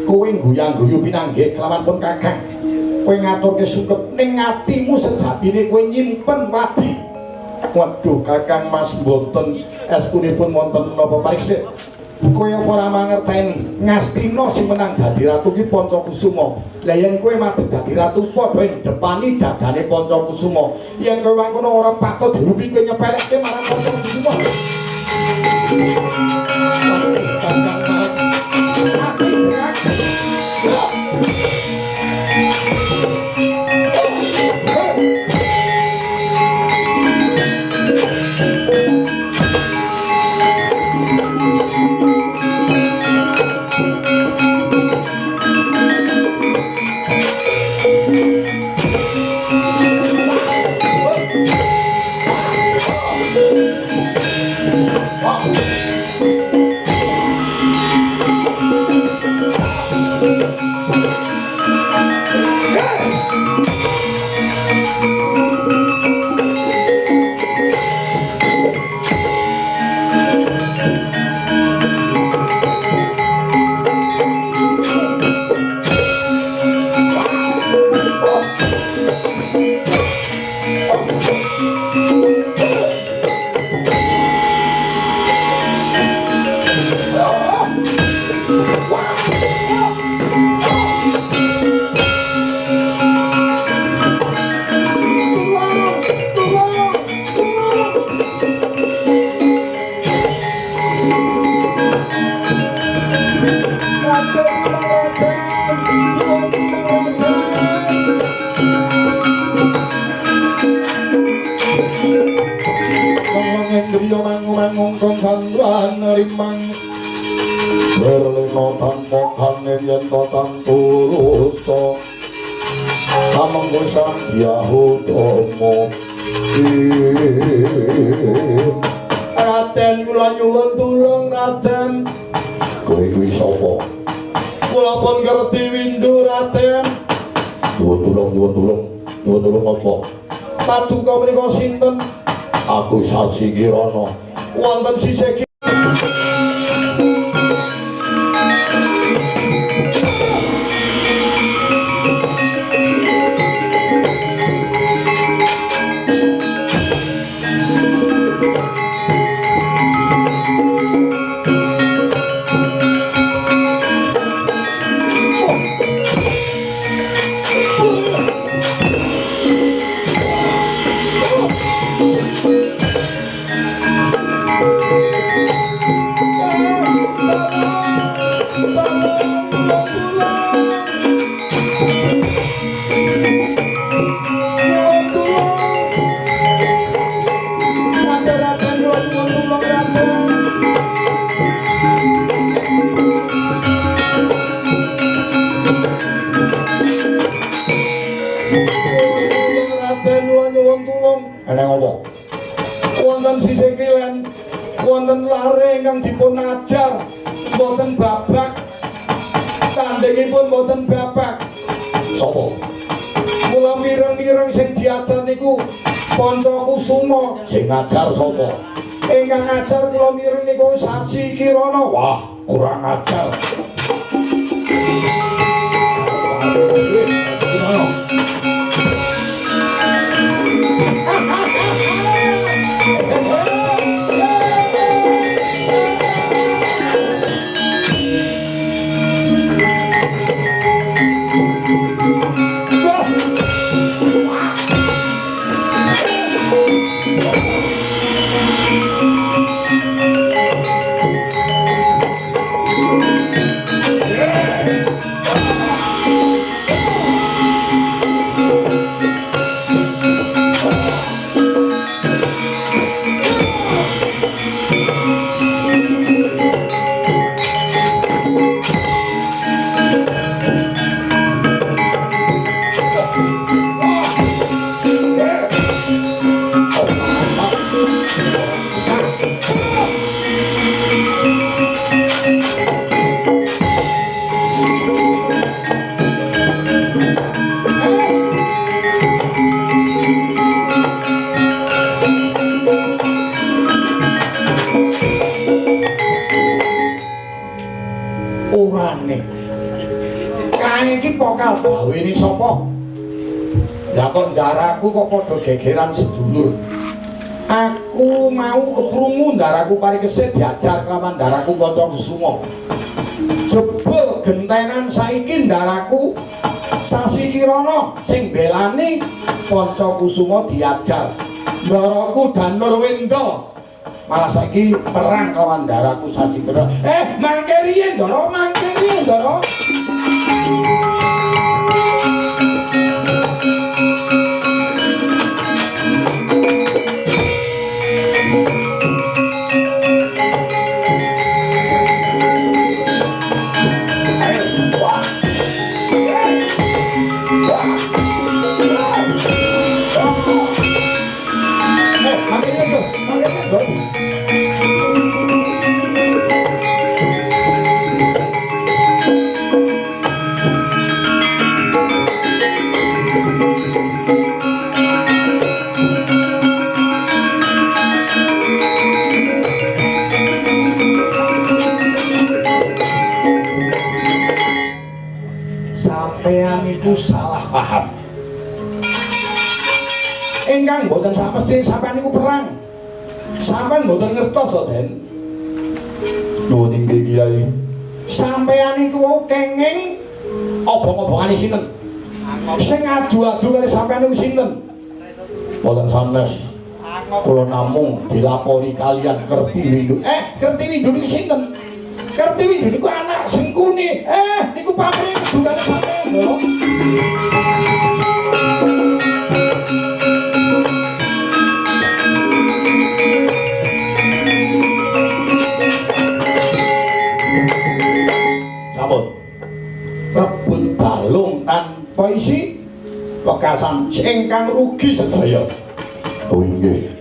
kowe guyang-guyu pinanggih kelawan pun Kakang kowe ngaturke sukep ning atimu sejatine kowe nyimpen wadi. Waduh Kakang Mas mboten estunipun wonten napa Parikesit kowe apa ora mangerteni Ngastina sing menang dadi ratu ki Pancakusuma. Lah yen kowe mati dadi ratu padha depani dadane Pancakusuma. Yen kowe mangkono ora patut dirupi kowe nyepelekke marang Pancakusuma. Raden kula nyuwun tulung Raden. Kowe kuwi sapa? Kula pun ngerti windu Raden. Nyuwun tulung apa? Paduka menika sinten? Aku Sasi Kirana. Wonten sisih wonten lare ingkang dipun ajar mboten babak tandingipun mboten babak. Sapa? Kula mireng-mireng sing diajar niku Pancakusuma. Sing ngajar sapa? Ingkang ngajar kula mireng niku Sasi Kirana. Wah, kurang ajar. Pokal gawe ini sapa? Ya kok ndaraku kok padha gegeran sedulur. Aku mau keprungu ndaraku parikesit diajar kelawan ndaraku kanca Kusuma. Jebul gentenan saiki ndaraku Sasi Kirana sing belani kanca Kusuma diajar. Ndaraku Danurwenda malah saiki perang kelawan ndaraku Sasi Kirana. Mangke riye Ndara, mangke riye Ndara. Sampeyan iku salah paham. Ingkang mboten samesthine sampeyan niku perang. Sampeyan mboten ngertos to, Den. Nuwun inggih Kyai. Sampeyan iku kenging obong-obongane sinten? Sing adu-adu kali sampeyan niku sinten? Mboten sanes. Kula namung dilapori kalian Kertiwindu. Kertiwindu niku sinten? Kertiwindu niku anak Sengkuni. Niku pamrih kedungane sampeyan lho. Sampun. Rebut balung tanpa isi wekasan ingkang rugi sedaya. Oh inggih.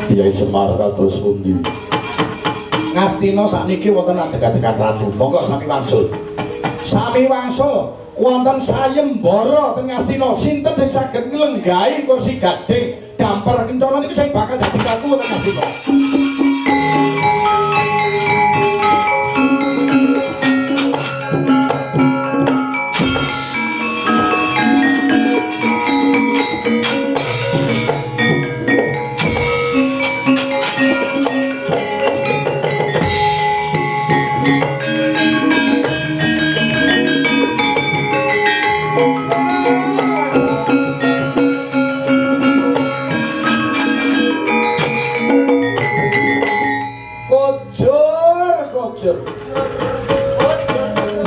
Kyai Semar kados pundi? Ngastina sakniki wonten adeg-adegan ratu. Monggo sami wangsul. Sami wangsul wonten sayembara teng Ngastina. Sinten sing saged nglenggahi kursi gading damper kencana niku sing bakal dadi ratu wonten Ngastina.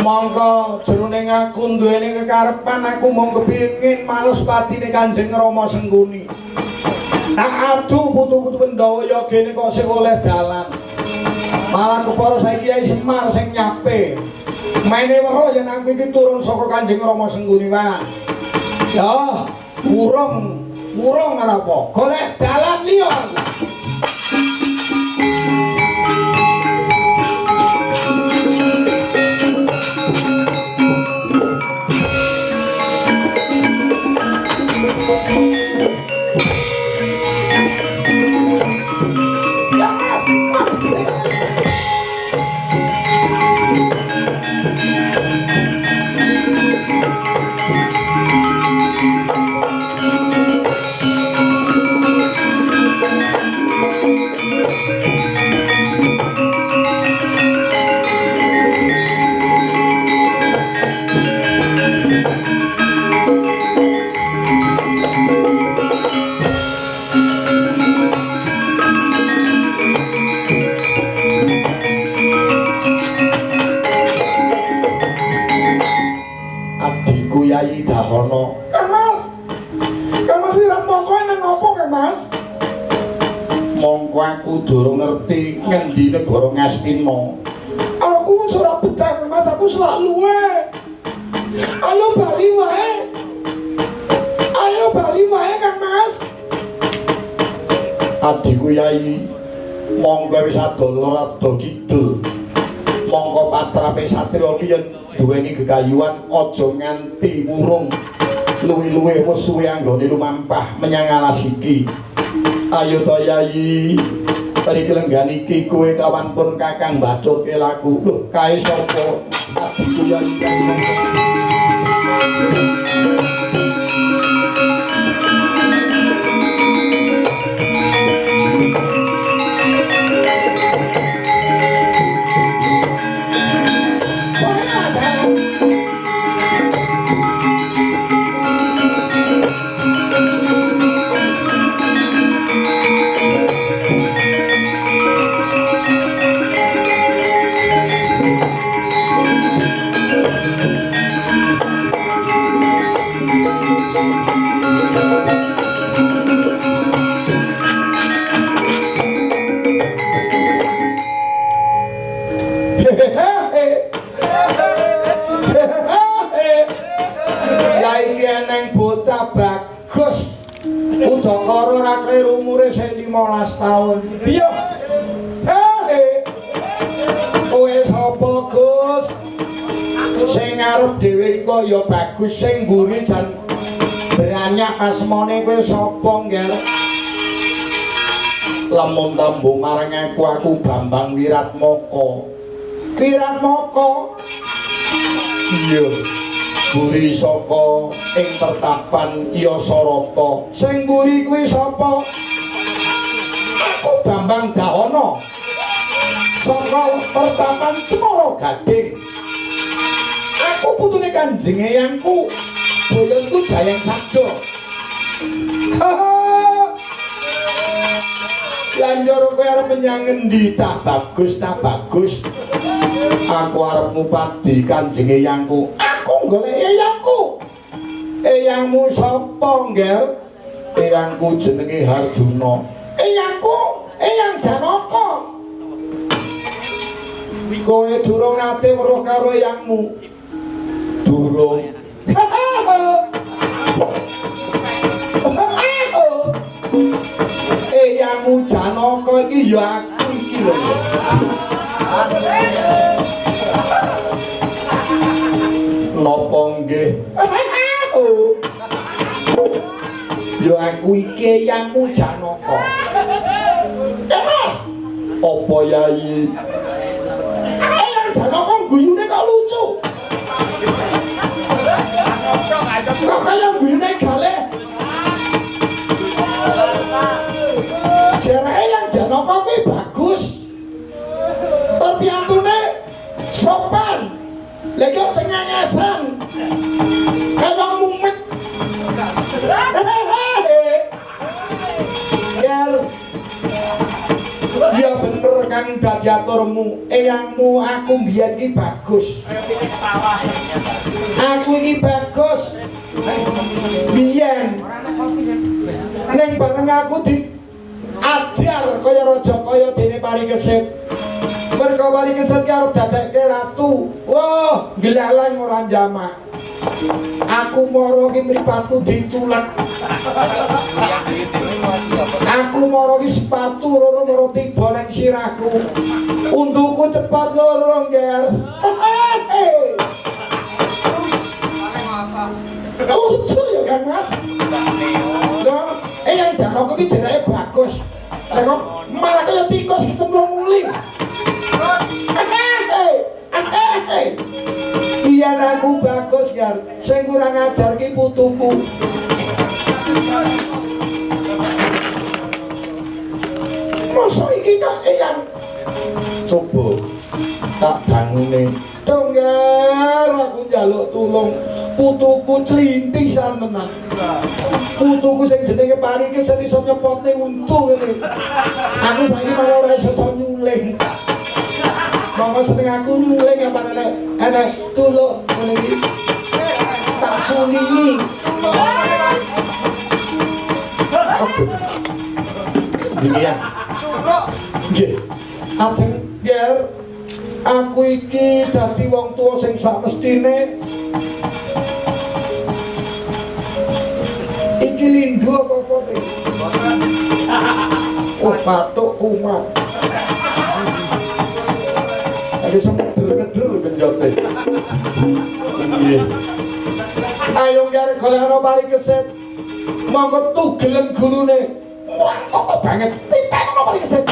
Mongko jroning aku duweni kekarepan aku mung kepingin males patine Kanjeng Rama Sengkuni. Tak adu putu-putu Pandhawa yogene kok sing oleh dalan. Malah kepara saiki Kyai Semar sing nyape. Maine weruh yen aku iki turun saka Kanjeng Rama Sengkuni wae. Ya, urung ora apa. Golek dalan liya. Kyai Dahono. Mas Wirat mongko nang apa ke Mas? Mongko aku durung ngerti ngendi negara Ngastina. Aku wis ora betah Mas, aku selalu Ayo bali wae. Ayo bali wae Kang Mas. Adikku Yai, monggo wis adol rada kidul. Mongko patrape satria yen duweni gegayuhan aja nganti murung luwih-luwih wis suwe anggone lumampah menyang alas iki. Ayo to Yai, mriki lenggan iki kowe kawan pun Kakang mbacutke lagu. Lho, kae sapa? Adikku Yai. nuwun. Iya. Kowe sapa, Gus? Sing arep dhewe iki kok ya bagus sing mburi jan branyak asmane kowe sapa, Ngger? Lamun tambung marang aku Bambang Wiratmoko. Wiratmoko? Iya. Buri saka ing Pertapan Yasarata. Sing mburi kuwi sapa? Aku Bambang Dahono. Saka Pertapan Cemara Gading. Aku putune Kanjeng Eyangku. Boyonku Jayeng Sabda. Lan jero kowe arep menyang endi cah bagus, cah bagus. Aku arep ngupadi Kanjeng Eyangku. Aku golek eyangku. Eyangmu sapa, Ngger? Eyangku jenenge Harjuna. Eyangku, Eyang Janaka. Kowe durung nate weruh karo eyangmu. Durung. Eyangmu Janaka iki ya aku iki lho. Napa nggih? Ya aku iki eyangmu Janaka. Mas, apa yai? Eyang Janaka guyune kok lucu. Kok kaya guyune galeh. Jare Eyang Janaka kuwi bagus. Tapi antune sopan. Lagi cengengesan. Kaya mumet. Ya bener Kang dadi aturmu. Eyangmu aku mbiyen iki bagus. Aku iki bagus. Biyen ning bareng aku di ajar kaya raja kaya dene Parikesit. Mergo Parikesit ki arep dadekke ratu. Wah, gelalang ora jamak. Aku moro ki mripatku diculek. Aku moro ki sepatu loro moro tiba nang sirahku. Untuku cepat loro, Ngger. Lucu ya kan, Mas? Loh, Eyang Janaka ki jenenge bagus. Lah kok malah kaya tikus kecemplung muli. Iya aku bagus kan, sing kurang ajar ki putuku. Masa iki kok Eyang? Coba tak bangune. Dongger aku njaluk tulung. Putuku clintisan tenan. Putuku sing jenenge Parikesit iso nyepotne untu ngene. Aku saiki malah ora iso nyuling. Monggo seneng aku nyuling apa enek tuluk ngene iki. Tak sulingi. Iya. Nggih. Ajeng Ger, aku iki dadi wong tuwa sing sak mestine. Iki lindhu apa iki? Oh, batuk kumat. Ada semeder-keder genjote. Nggih. Ayo Ger golekno Parikesit. Monggo tugelen gurune. Ora apa banget. Titekno Parikesit.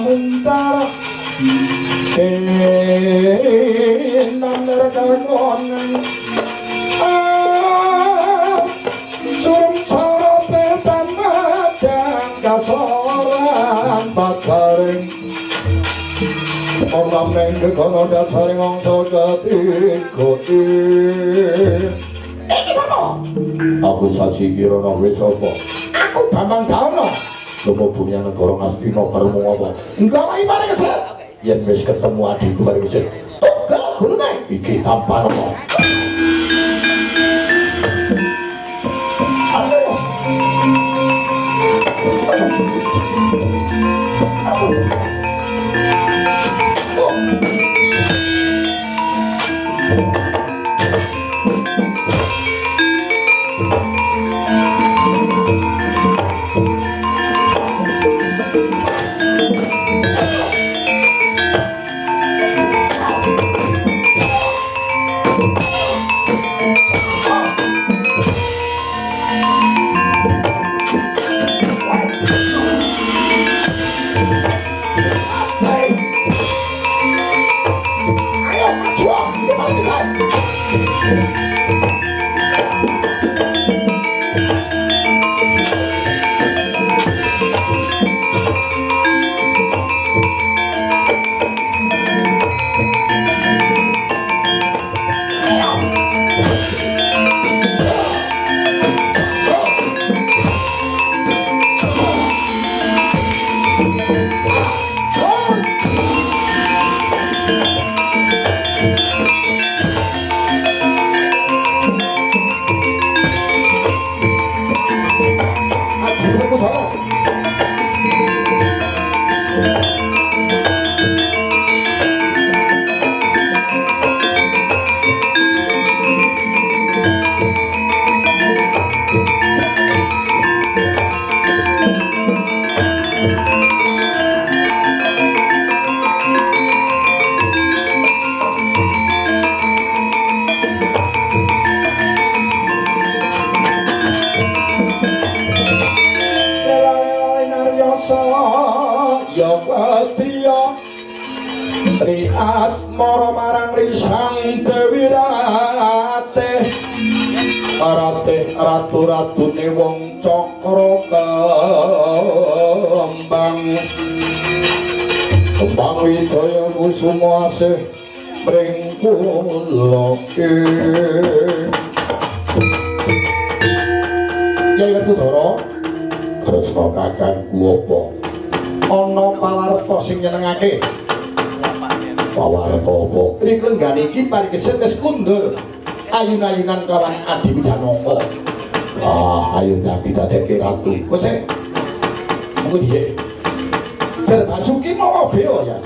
Muntara nam nerakakonen surum sarate kasoran padaring ora mengke kono dasaring mangsa ketiga iki sapa aku Sasi Kirana wis apa aku Bambang Dawana Lomo Bunya Negara Ngastina karemu apa nggalai bareng keset yen wis ketemu adikku bareng keset tunggal gulune iki tamparana Asmara marang risang Dewi Ratih Ratih ratu-ratune wong Cakra Kembang Wijaya Kusuma asih mring kula Kyai Werkudara Kresna kakangku apa ana pawarta sing nyenengake pawarta apa ing lenggan iki parikesit wis kundur ayun-ayunan kelawan Adi Wijanaka ayo dadi dadeke ratu wis monggo dhisik jar Basuki mawa beo ya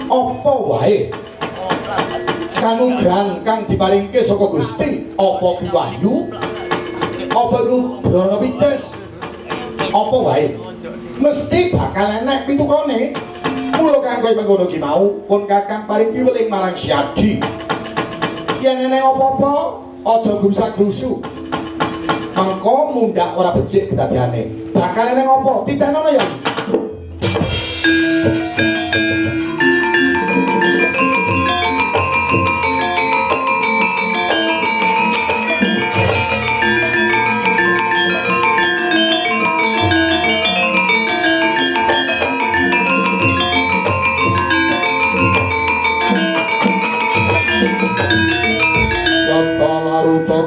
apa wae kanugrahan kang diparingke saka Gusti apa kuwi wahyu apa iku brana wices apa wae mesti bakal enek pitukane mula kanggo mengkono ki mau pun kakang paring piweling marang Si Adi yen enek apa-apa aja grusak-grusu mengko mundhak ora becik kedadiane bakal enek apa titenono ya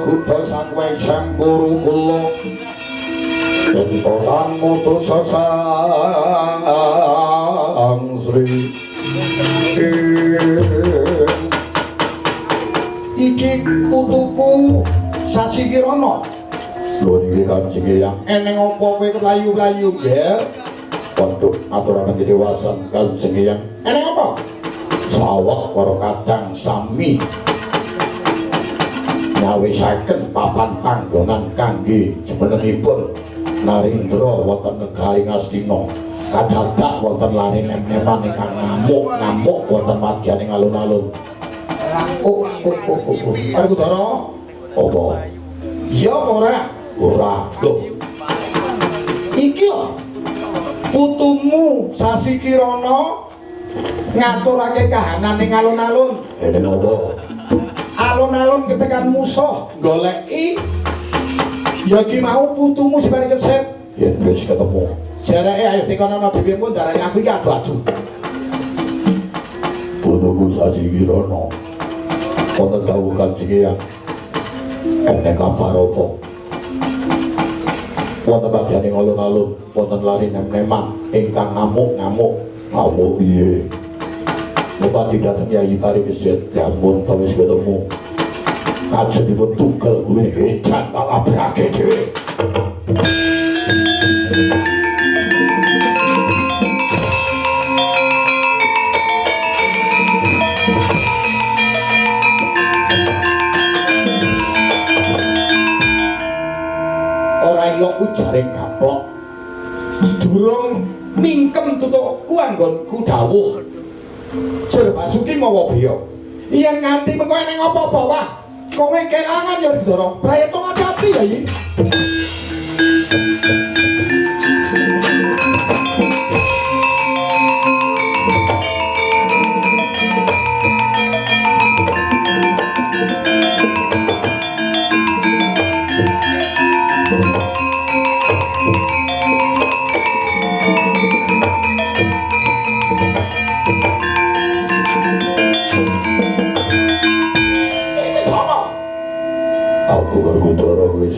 Kuda sangweng samburu kula Kentoran mutus sasang Sri Iki putuku Sasi Kirana lho niki Kanjeng Eyang eneng apa kowe kelayu-layu ya waduh aturaken dewasan Kanjeng Eyang eneng apa saweg karo kadang sami nyawisaken papan panggonan kangge jumenengipun Narindra wonten negari Ngastina kadadak wonten lari nem-neman ingkang ngamuk wonten madyaning alun-alun Werkudara apa ya ora lho iki lho putumu Sasi Kirana ngaturake kahanan ning alun-alun dene apa alun-alun ketekan musuh goleki ya ki mau putumu sing keset yen wis ketemu jarake ayo tekono dhewe mun darane aku iki adu-adu Bodohku Sasi Kirana wonten dawuh Kanjeng Eyang enek kabar apa wonten bagyane alun-alun wonten lari nem-neman ingkang ngamuk-ngamuk piye Bupati dateng Yayi Parigesit yamun ta wis ketemu kajengipun tunggal kuwi edan palabrake dhewe ujare gaplok durung mingkem tutukku anggonku dawuh Jer Basuki mawa biya yen nganti mengko eneng apa-apa wah kowe kelangan ya Dara prayeto ngati ya iki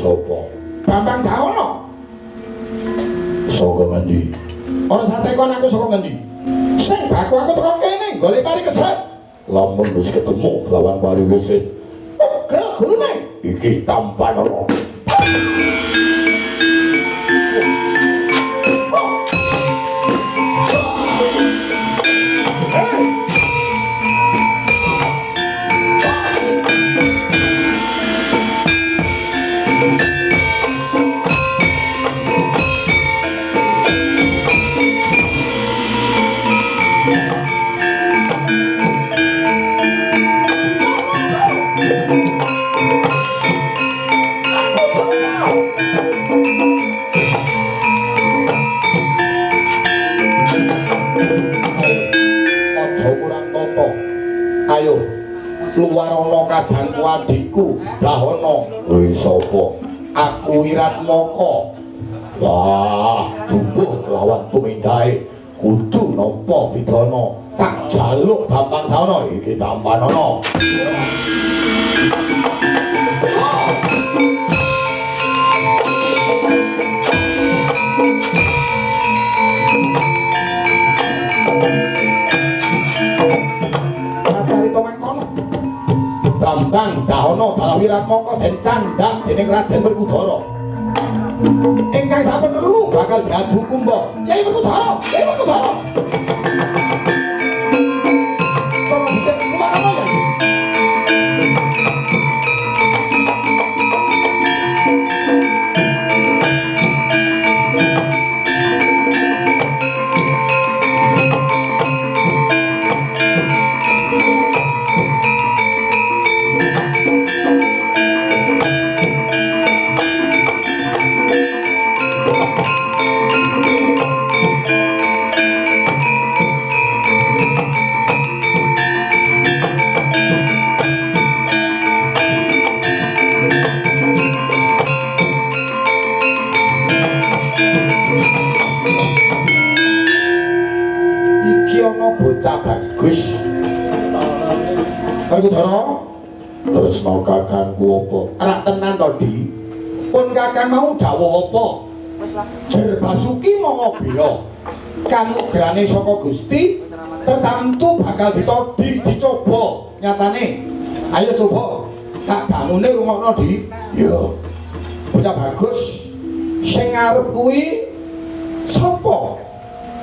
sapa? Bambang Daono. Saka ngendi? Ora satekon aku saka ngendi? Sing baku aku tekan kene golek Parigesit. Lamun wis ketemu lawan Parigesit. Gel gulune iki tampan ora. Luwarono kadangku adikku Bahono kuwi sapa aku Wiratmaka wah jumbuh kelawan tumindahe kudu nampa bidana tak jaluk Bambang Daono iki tampanono Bambang Daono Dalah Wiratmaka den candhak dening Raden Werkudara. Ingkang sampun perlu bakal diadu kumba. Yai Werkudara, Yai Werkudara. Coba bisa kemana ya? Bagus Werkudara tresna kakangku apa rak tenan to Di pun kakang mau dawuh apa Jer Basuki monggo biya kanugrahane saka Gusti tertamtu bakal dicoba nyatane ayo coba tak damune rungokno Di iya bocah bagus sing ngarep kuwi sapa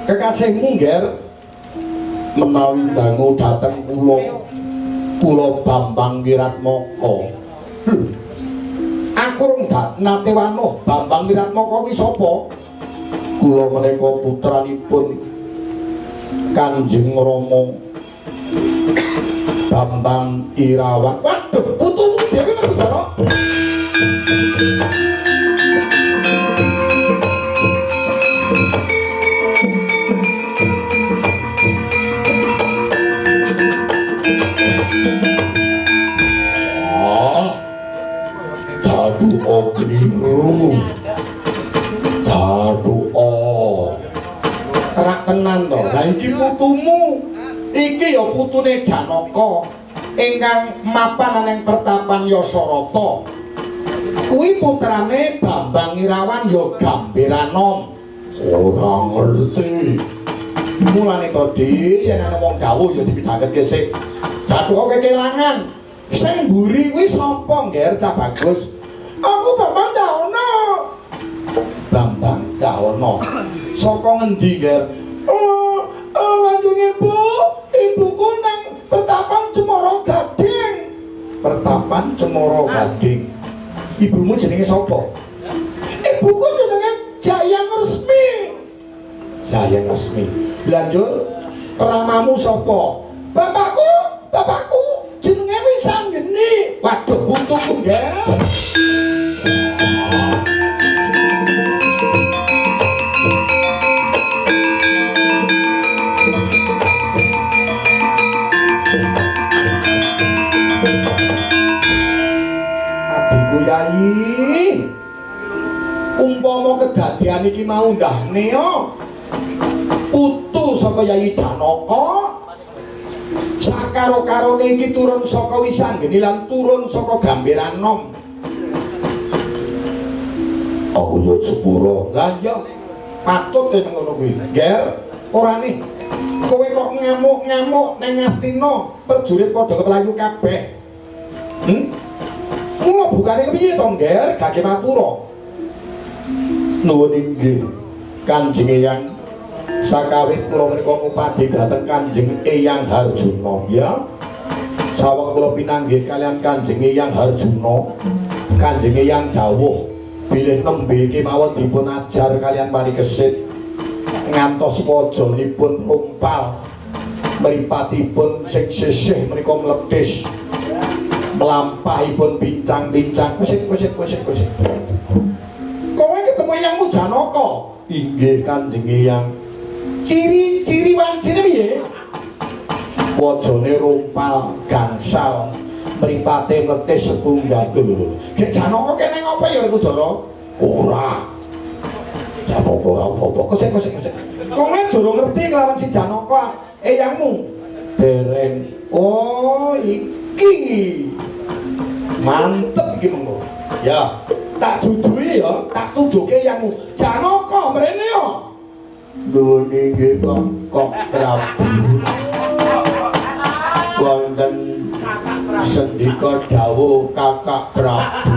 kekasihmu ngger menawi dangu dateng kula Bambang Wiratmaka aku rung nate wanuh Bambang Wiratmaka kuwi sapa kula menika putranipun Kanjeng Rama Bambang Irawan waduh putumu dhewe Werkudara Jadu Lah iki putumu. Iki ya putune Janaka ingkang mapan ning pertapan Yasarata. Kuwi putrane Bambang Irawan ya Gambiranom. Ora ngerti. Mulane to Dik, yen ana wong dawuh ya dipidhagetke sik. Jatuh kekelangan. Sing mburi kuwi sapa, Nger Cah Bagus? Aku Bambang Dawana. Bambang Dawana. Saka ngendi, Nger? Kanjeng Ibu, ibuku nang Pertapan Cemara Gading. Pertapan Cemara Gading. Ibumu jenenge sapa? Ibuku jenenge Jayang Resmi. Jayang Resmi. Lanjut, ramamu sapa? Bapakku jenenge Wisanggeni. Waduh, putuku, Nger. Adikku Yayi, umpama kedadian iki mau ndahne putu saka Yayi Janaka sakaro-karone iki turun saka Wisanggeni lan turun saka Gambiranom. Aku yo sepuro. Lah iya patut yen ngono kuwi. Nger, orane kowe kok ngamuk-ngamuk nang Ngastina, prajurit padha keplayu kabeh. Mula bukane kepiye to, Nger? Gage matura. Nuwun inggih, Kanjeng Eyang. Sakawit kula menika ngupadi dhateng Kanjeng Eyang Harjuna, ya. Saweg kula pinanggih kalian Kanjeng Eyang Harjuna. Kanjeng Eyang dawuh bilih nembe iki mawon dipun ajar kalian parikesit ngantos wajanipun rumpal mripatipun sing sisih menika mledhis melampahipun bincang-bincang kusik. Kowe ketemu Eyangmu Janaka? Inggih Kanjeng Eyang. Ciri-ciri wancine piye? Wajane rumpal gangsal mripate mledhis setunggal lho. Gek Janaka kene ngopo ya Kudara? Ora. Janaka ora apa-apa. Kusik. Kowe durung ngerti kelawan si Janaka Eyangmu? Dereng. Oh, iki. Mantep iki mengko. Ya, tak duduhi ya, tak tuduhke Eyangmu. Janaka mrene ya. Nuwun inggih Kok Prabu. Wonten sendika dawuh Kakak Prabu.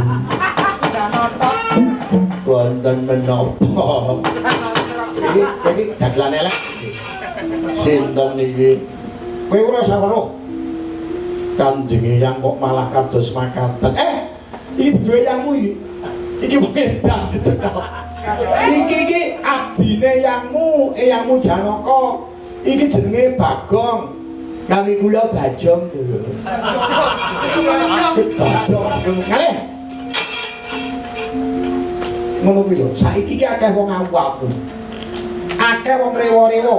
Wonten menapa? Iki dagelan elek. Sinten niki? Kowe ora saweruh. Kanjeng Eyang kok malah kados makaten. Iki duwe Eyangmu iki. Iki wong edan cekap. Iki abdine Eyangmu Janaka. Iki jenenge Bagong. Kami kula Bajong lho. Bajong kalih. Ngono kuwi lho, saiki ki akeh wong awu-awu. Akeh wong rewa-rewa.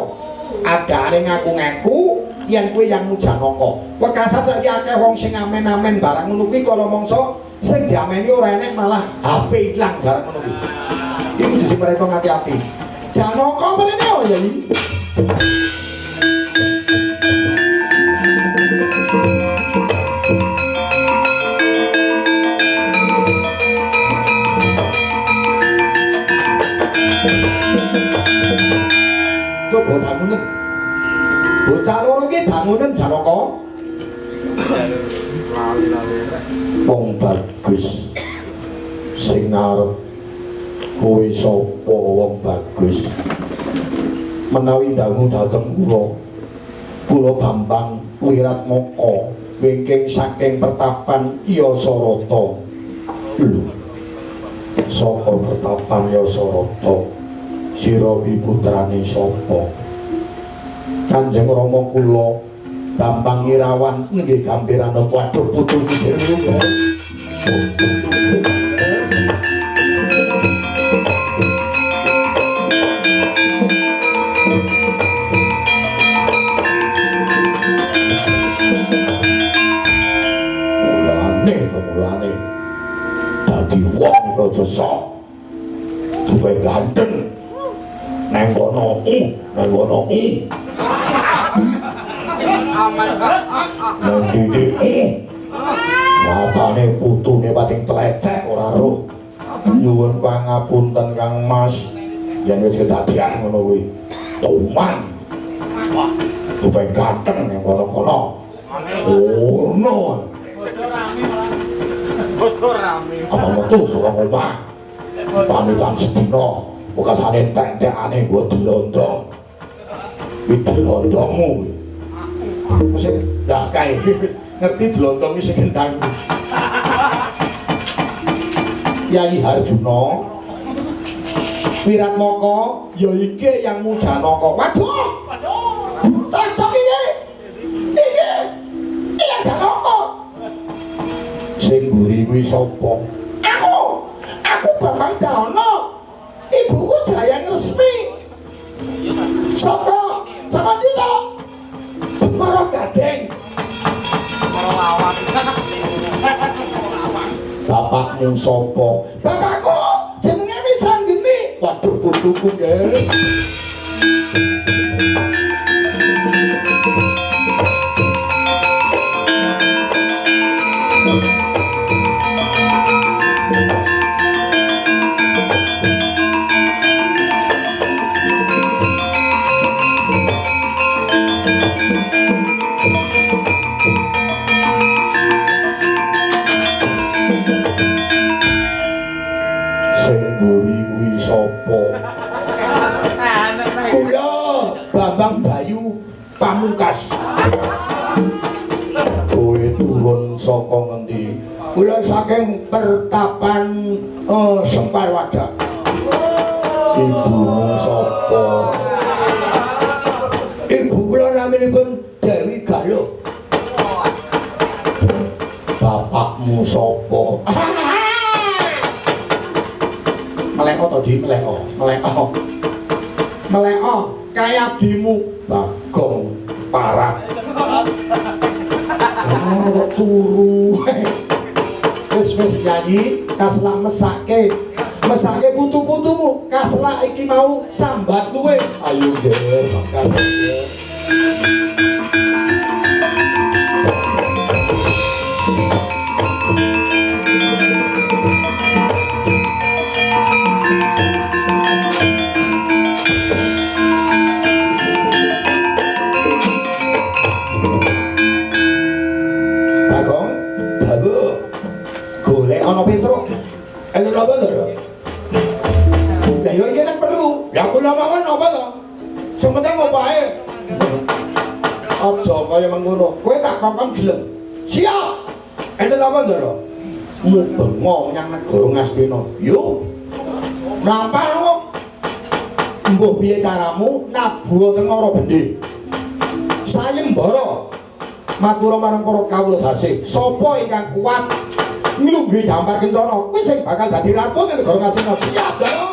Adane ngaku-ngaku yen kuwi Eyangmu Janaka. Wekasan saiki akeh wong sing amen-amen barang ngono kuwi kala mangsa sing diameni ora enek malah HP ilang barang ngono kuwi. Iki kudu sing mereka hati-hati. Janaka menene ya iki. Coba dangunen. Bocah loro iki dangunen Janaka. Wong bagus sing arep kowe sapa wong bagus menawi dangu dhateng kula Bambang Wiratmaka wingking saking Pertapan Yasarata. Lho saka Pertapan Yasarata sira iki putrane sapa? Kanjeng Rama kula Bambang Irawan nggih Gambiranom. Waduh putu iki. Mulane dadi wong iku aja sok duwe ganteng nang kono Nendini nyatane putune pating tlecek ora roh. Nyuwun pangapunten Kang Mas yen wis kedadian ngono kuwi. Tuman. Wah, tuwek ganteng ning kono-kono. Ono. Bocor rame. Apa metu saka omah? Pamitan sedina, bekasane tek-tekane nggo delondong. Iki delondongmu kuwi. Mesti ya kae ngerti delondong iki sing gendang. Kyai Harjuna Wiratmoko ya iki yang mujanaka. Waduh. Cocok iki. Iya Janaka. Sing mburi kuwi sapa? Aku Bambang Dana. Ibuku Jayang Resmi. Saka dina. Jemara Gading. Lawan. Bapakmu sapa? Bapakku jenenge Wisanggeni. Waduh putuku nggih. Kula Bambang Bayu Pamungkas. Kowe turun saka ngendi? Kula saking Pertapan Semparwada. Ibumu sapa? Ibu kula naminipun Dewi Galuh. Bapakmu sapa? Meleko to di meleko kaya abdimu Bagong Parang. Oh turu wis nyanyi kaslak mesake putu-putumu kaslak iki mau sambat luwe. Ayo nggih bakal ana Petruk. Elu apa to? Lah yo iki nek perlu. Ya kula mawon apa to? Sing penting opahe. Aja kaya mengkono. Kowe tak kongkon gelem. Siap. Elu apa to? Mubengo nyang negara Ngastina. Yo. Mlampah kok. Mbok piye caramu nabuh teng ora bendhe. Sayembara. Matur marang para kawula dasih. Sapa ingkang kuat nglungguhi Dampar Kencana kuwi sing bakal dadi ratu ning negara Ngastina. Siap lho.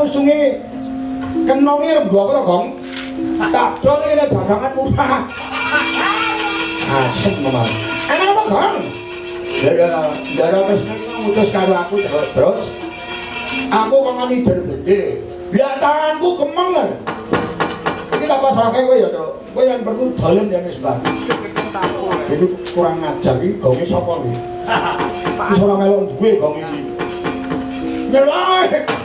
Musungi kenongi rembuak to, Gong. Tak dol iki dagangan murah. Asik memang. Enak apa, Gong? Ya wis ngutus karo aku terus. Aku kok ngani gede. Ya tanganku kemeng. Iki tak pasrahke kowe ya, Tok. Kowe yang perlu dolen ya wis, Bang. Ini kurang ngajar iki gonge sapa iki? Wis ora melok duwe gong iki. Nyelai.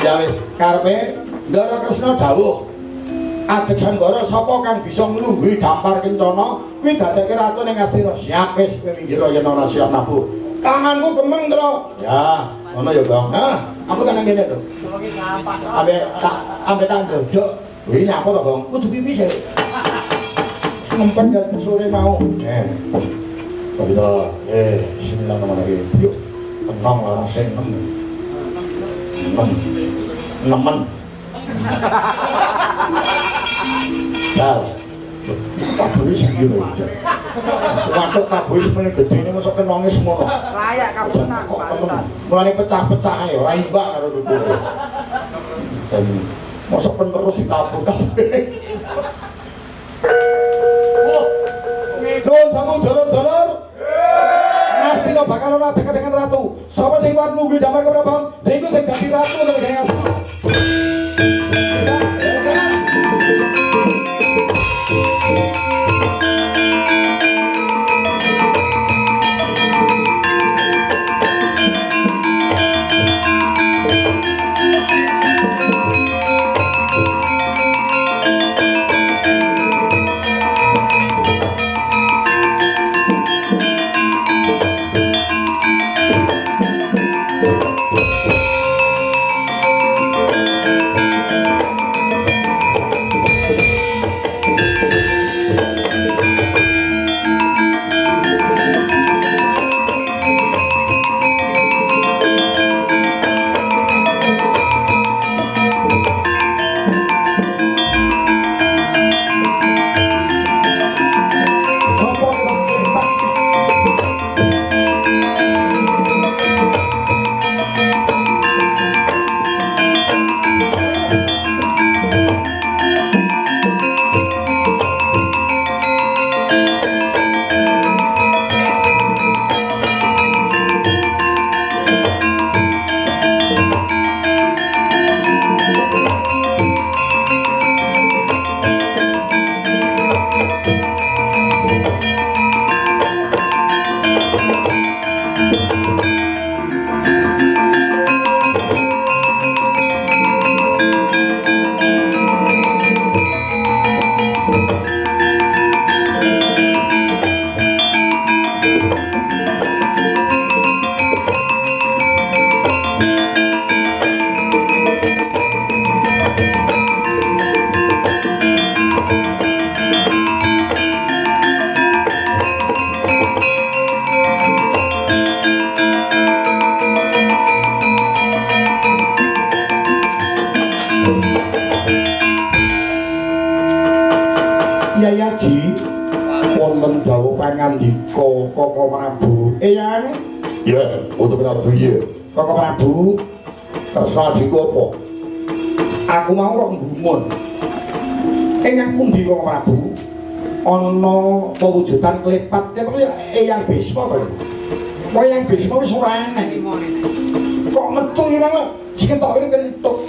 Ya wis karepe Ndara Kresna dawuh Adegsanggara sapa kang bisa nglungguhi Dampar Kencana kuwi dadekke ratu ning Ngastina. Siap wis kowe minggir yen ora siap nabuh. Tanganku kemeng, Tru. Ya, ngono ya, Gong. Hah, aku tenang kene, Tru. Ambe tak ndodok. Kuwi apa to, Gong? Kudu pipis ya. Ngempet ya sore mau. Sabida, bismillahirrahmanirrahim. Yuk, tenang lara sing nemen. Dal, Tabuhe sing lho. Watuk tabuhe semene gedene mosok kenonge semono. Rayak kabutan. Mulane pecah-pecah ae ora imbang karo dulure. Dan mosok penerus ditabur-tabuhe. Nuwun sangu dulur-dulur. Nastina bakal ana dengan ratu. Sapa sing kuat nunggu damar keprabon? Niku sing dadi ratu utawa sing asli. Yayaji wonten dawuh pangandika Koko Prabu. Eyang, Ya, untuk Prabu ya. Koko Prabu, terserah diku apa? Aku mau kok nggumun. Eyang pundi Koko Prabu? Ana pewujudan klepat kaya Eyang Bisma to. Kok Eyang Bisma wis ora enek. Kok metu iki malah siketok iki kentut.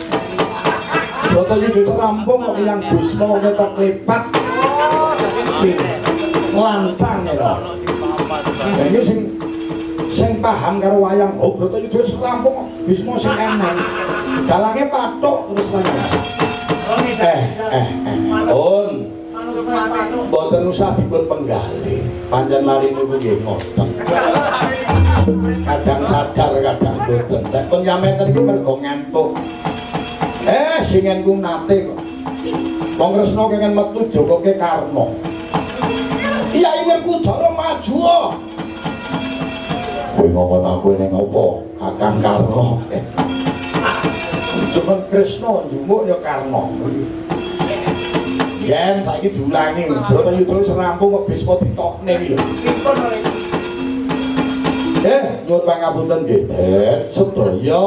Bratayuda serampung kok Eyang Bisma ketok klepat. Lancang ya. Ini sing paham karo wayang oh Bratayuda serampung Bisma sing enak. Dalange patok terus On. Mboten usah dipun penggali. Pancen mari niku nggih ngoten. Kadang sadar kadang boten. Nek pun nyameten iki mergo ngantuk. Singen ku nate kok. Wong Kresna kenging metu jokoke Karna. Iya Werkudara maju. Kowe ngomong aku ning ngopo? Kakang Karna. Cuman Kresna njumuk ya Karna. Yen saiki diulangi, Bratayuda serampung kok Bisma ditokne iki lho. Nyuwun pangapunten nggih, Den. Sedaya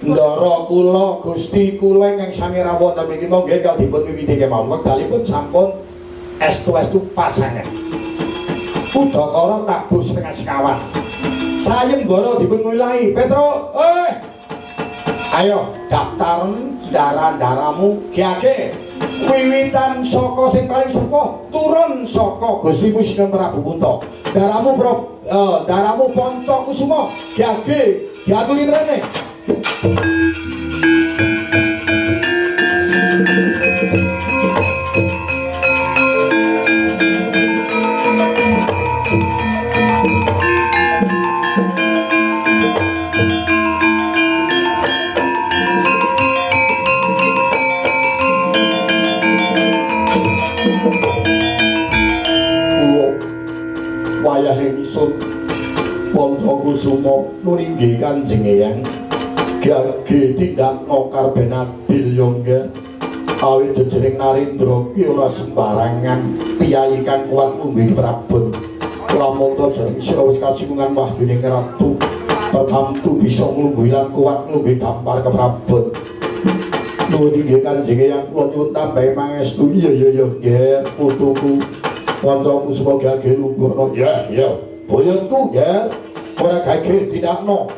ndara kula Gusti kula ingkang sami rawuh niki monggo kal dipun wiwiti kemawon wekdalipun sampun estu-estu pasangan. Udakara tabuh setengah sekawan. Sayembara dipun mulai. Petro, ayo daftaran darah-darahmu kiake. Wiwitan saka sing paling sepuh turun saka Gusti Pusina Prabu Punta. Darahmu Ponto Kusuma kiage diaturi rene. Wayahe misun Ponto Kusuma nuringgi Kanjeng Eyang gage tindakno karben adil yo nggih. awit jejering Narendra ki ora sembarangan piyayi kang kuat ngombe prabon lamun to jeneng sira wis kasingungan wahyuning ratu pertamtu bisa nglungguhi lan kuat ngombe dampar keprabon nuwun inggih Kanjeng Eyang kula nyuwun tambahi pangestu iya nggih putuku kancaku semoga ge lungguhna ya boyonku nggih ora gage didakno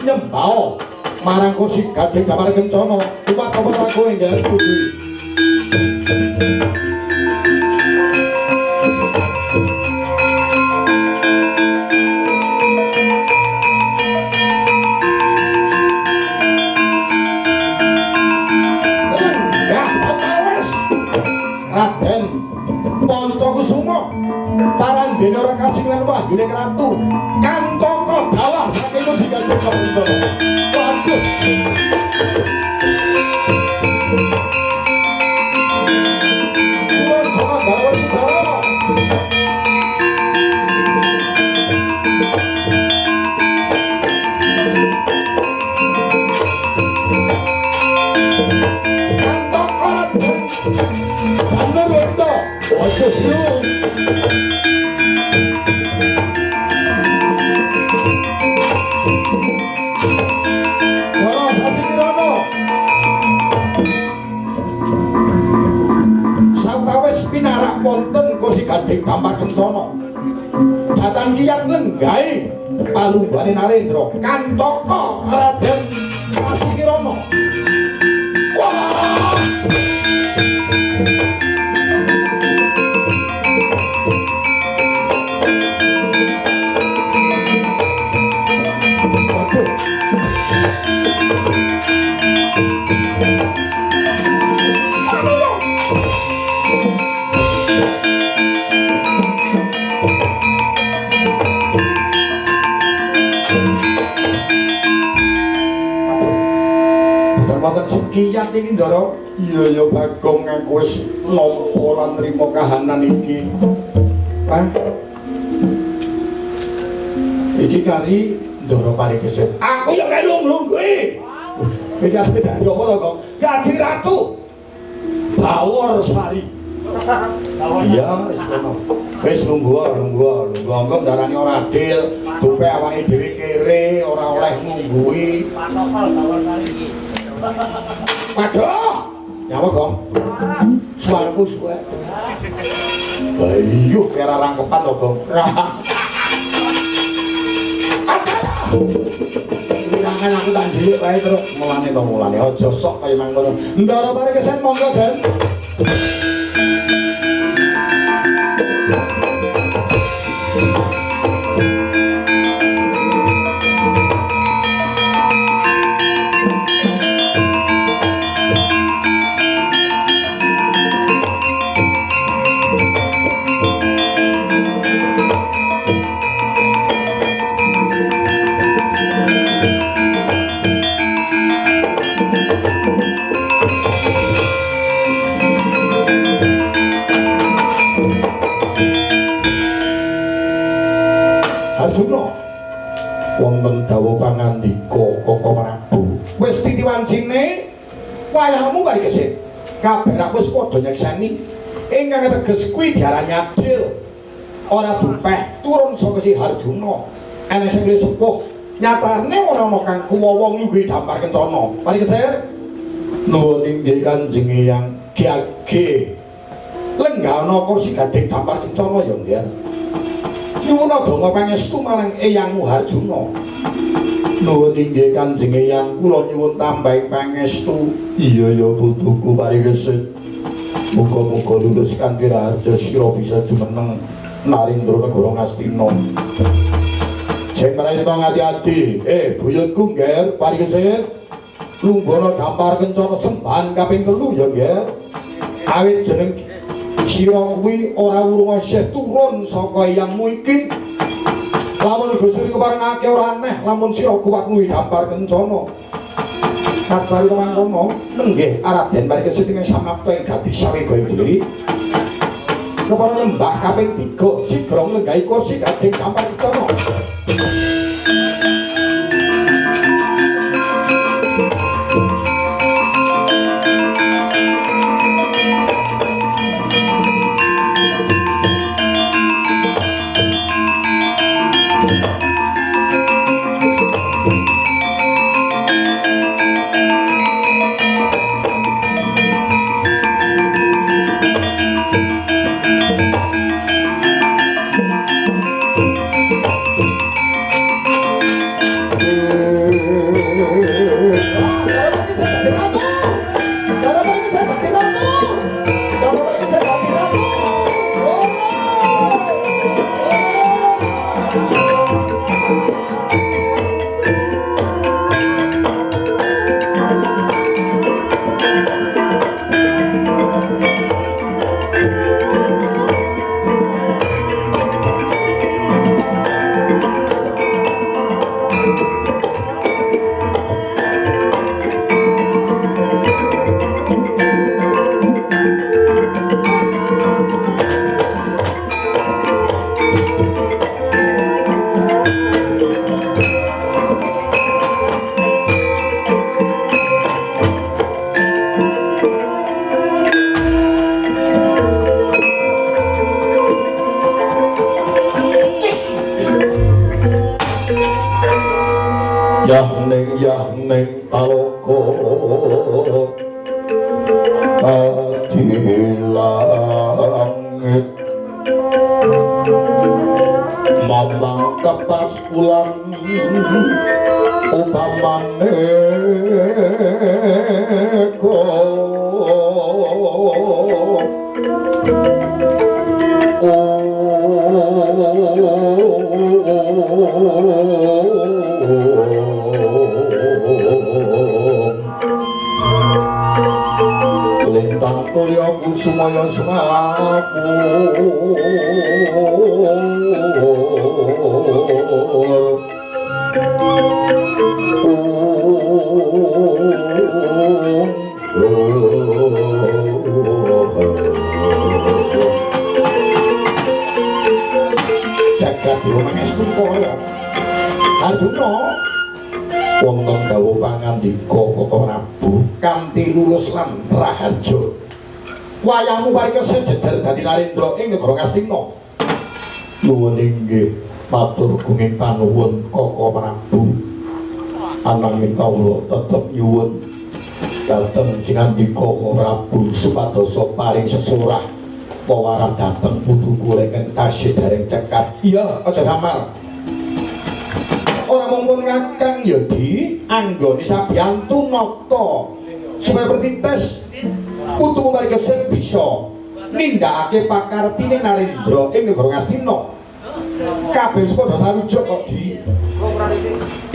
nyembah marang kursi Gading Damar Kencana umat apa aku nggih putu Raden Poncokusuma parandene ora kasingan wahyuning ratu kantaka dalah saking kursi Gading Damar Kencana waduh kulon sama gawon udara kantaka Raden Damar Kencana waduh pinarak wonten kursi Gading Damar Kencana datan kiyat lenggahe palumbane Narendra kantaka Raden Kasikirana wah wonten sekiyat iki Ndara iya Bagong aku wis nampa lan nrimo kahanan iki iki kari Ndara Parikesit aku ya melu kuwi iki arep dadi apa to kok dadi ratu Bawor Sari iya wis ngono wis lungguh kok darane ora adil dupe awake dhewe kere ora oleh ngungguhi Panokol Bawor Sari iki Waduh, nyawa Gong? Suarku suwe. Bayuh, kira rangkepan loh Gong. Wilangan aku tak jilik wae terus mulane aja sok kaya mangkono. Ndara Parikesit monggo Den. Arjuna wonten dawuh pangandika Kaka Prabu wis titiwancine wayahmu Parikesit kabeh wis padha nyekseni ingkang teges kuwi diarani adil ora dupeh turun saka si Arjuna ana sing sepuh nyatane ora ana kang kuwowong lungguh Damar Kencana Parikesit nuwun inggih Kanjeng Eyang Ki lenggahna kursi Gading Damar Kencana ya nggih nyuwun donga pangestu marang Eyangmu Arjuna. Nuwun inggih Kanjeng Eyang kula nyuwun tambahi pangestu. Iya ya putuku Parikesit. Muga-muga lulus kanthi raharja sira bisa jumeneng Narendra negara Ngastina. Sing mrayata ngati-ati, buyutku nggih Parikesit. Lungguhna Damar Kencana sembahan kaping 3 ya nggih. Awit jeneng sira kuwi ora urung isih turun saka eyangmu iki. Lamun Gusti keparengake ora aneh lamun sira kuat ngluwi Damar Kencana. Kacari mangkono nenggih Raden Parikesit ing samapta ing Gadisawega diri. Kepara nyembah kaping 3 sigra nggahi kursi Gading Damar Kencana. taloko di langit mamang kepas ulan upamane lintang tulya kusumaya semaku jagat dewa mangestu kaya Arjuna wonten dawuh pangandika Koko Prabu kanthi lulus lan raharja wayahmu parikesit jejer dadi narendra ing negara Ngastina. nuwun inggih matur gunging panuwun Koko Prabu ananging kawula tetep nyuwun dhateng Jingandika Koko Prabu supados paring sesurah pawarah dhateng putuku ingkang tasih dereng cekat. Iya, aja samar. Ora mung ngakang ya di anggone sabiyantu nata supaya pertites putu parikesit bisa nindakake pakartine Narendra ing negara Ngastina. Kabeh padha sarujuk kok di.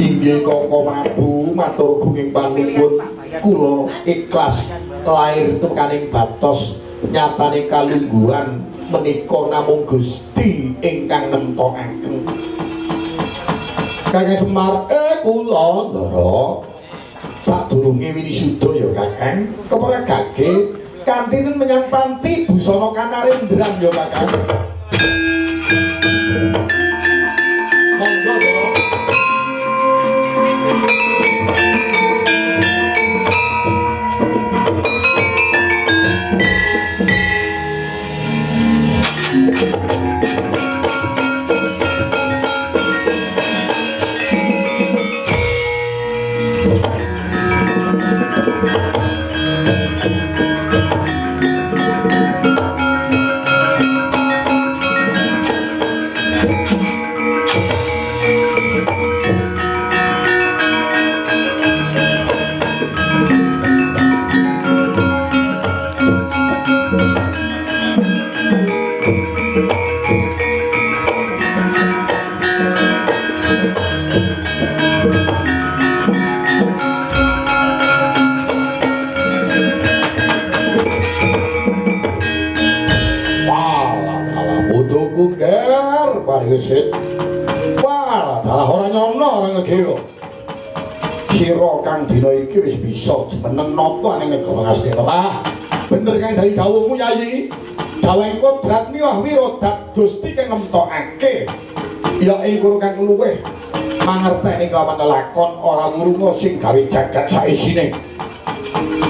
Inggih Koko Prabu matur gunging panuwun kula ikhlas lair tukaning batos nyatane kalungguhan menika namung Gusti ingkang nemtokaken. Kakang Semar Kula ndara sadurunge winisuda ya Kakang keparagake kantinen menyang panti busana Kanarendran ya Kakang. monggo ndara. Parikesit wah dalah ora nyono ora ngegeyo sira kang dina iki wis bisa jeneng nata ning negara Ngastina. Bener kang dari dawuhmu Yayi dawuh kodrat miwah wirodat Gusti kang nemtokake ya ing kono kang luweh mangerteni kelawan lakon ora wurunga sing gawe jagat saisine.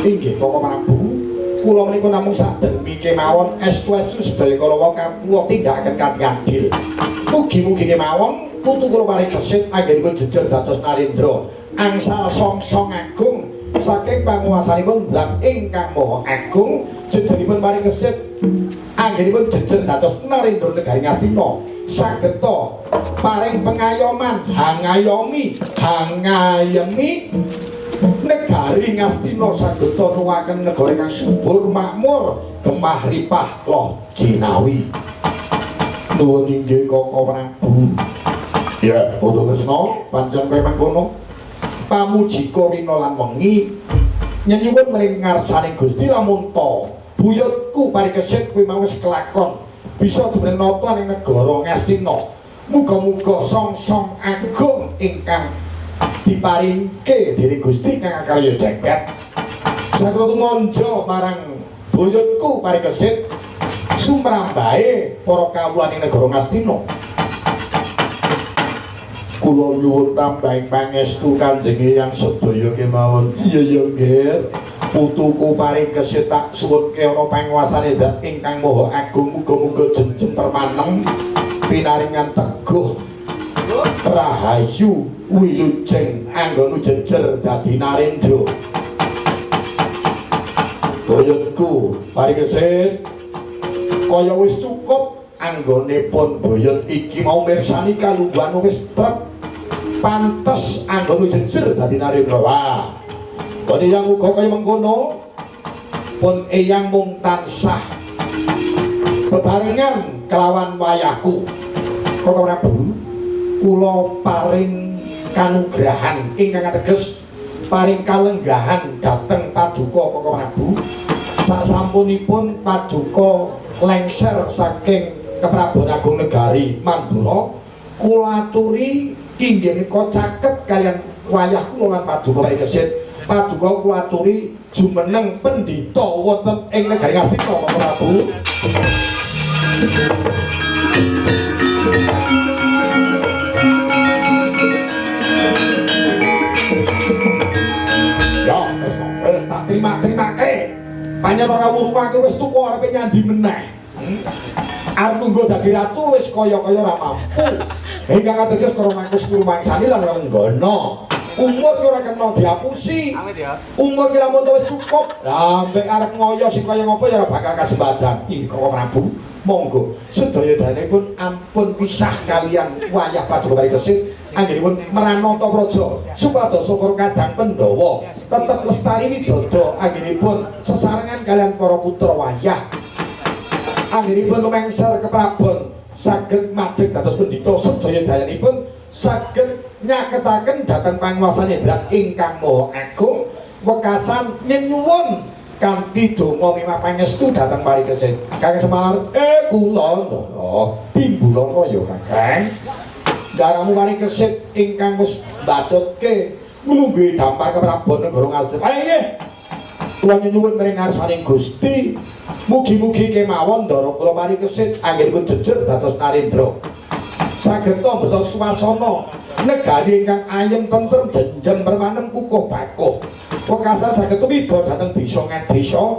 Inggih Koko Prabu kula menika namung sadermi kemawon estu-estu sedaya kala kawula tindakaken kanthi adil. Mugi-mugi kemawon putu kula parikesit anggenipun jejer dados Narendra angsal songsong agung saking panguwasanipun Hyang ingkang Maha Agung jejeripun parikesit anggenipun jejer dados Narendra negari Ngastina sageta paring pengayoman hangayemi negari Ngastina sageta nuwaken negara ingkang subur makmur gemah ripah loh jinawi. Nuwun inggih Koko Prabu. Ya, Putu Kresna pancen kowe mangkono pamujika rina lan wengi nyenyuwun mring ngarsane Gusti lamun ta buyutku parikesit kuwi mau wis kelakon bisa jumeneng nata ning negara Ngastina. Muga-muga songsong agung ingkang diparingke dening Gusti kang akarya jagat saged tumanja marang buyutku parikesit sumrambahe para kawula ing negara Ngastina. Kula nyuwun tambahing pangestu Kanjeng Hyang sedaya kemawon. Iya ya nggih. Putuku parikesit tak suwunke ana panguwasane Zat ingkang Maha Agung muga-muga jenjem permanem pinaringan teguh Rahayu wilujeng anggonu jejer dadi Narendra. Boyotku parikesit kaya wis cukup anggonipun boyot iki mau mirsani kalungguhan wis trep pantes anggonu jejer dadi Narendra. Wah, kene yang uga kaya mengkono pun eyang mung tansah bebarengan kelawan wayahku. Kok Prabu kula paring kanugrahan ingkang ateges paring kalenggahan dhateng paduka Koko Prabu. Sasampunipun paduka lengser saking Keprabon Agung Negari Mandura, kula aturi inggih menika caket kalian wayah kula lan paduka parikesit. Paduka kula aturi jumeneng pendhita wonten ing negari Ngastina Koko Prabu. Ya, wis tak terima-terimake. Panjen ora wurungake wis tuku arepe nyandi meneh. Arep munggo dadi ratu wis kaya-kaya ora mampu. Ingkang ateges karo mangkus kurumangsani lan lenggana. Umur ki ora kena diapusi. Umur ki lamun wis cukup. Lah mbek arep ngoyo sing kaya ngopo ya ora bakal kasembadan. Iki Koko Prabu, monggo sedaya danipun ampun pisah kalian wayah paduka parikesit. Anggenipun Meranata Praja supados para kadang Pandhawa tetep lestari widodo anggenipun sesarengan kalian para putra wayah. Anggenipun lumengser keprabon saged madeg dados pendhita sedaya dayanipun saged nyaketaken dhateng panguwasane Hyang ingkang Maha Agung wekasan nyuwun kanthi donga miwah pangestu dhateng parikesit. Kakang Semar, kula ndara timbulana ya Kakang. Daramu parikesit ingkang wis mbatutke nglungguhi dampar keprabon negara Ngastina. Nggih. Kula nyuwun mring ngarsaning Gusti, mugi-mugi kemawon ndara kula parikesit anggenipun jejer dados Narendra. Saged mbeta swasana negari ingkang ayem tentrem jenjem permanen kukuh bakuh. Wekasan saged tumiba dhateng desa-desa.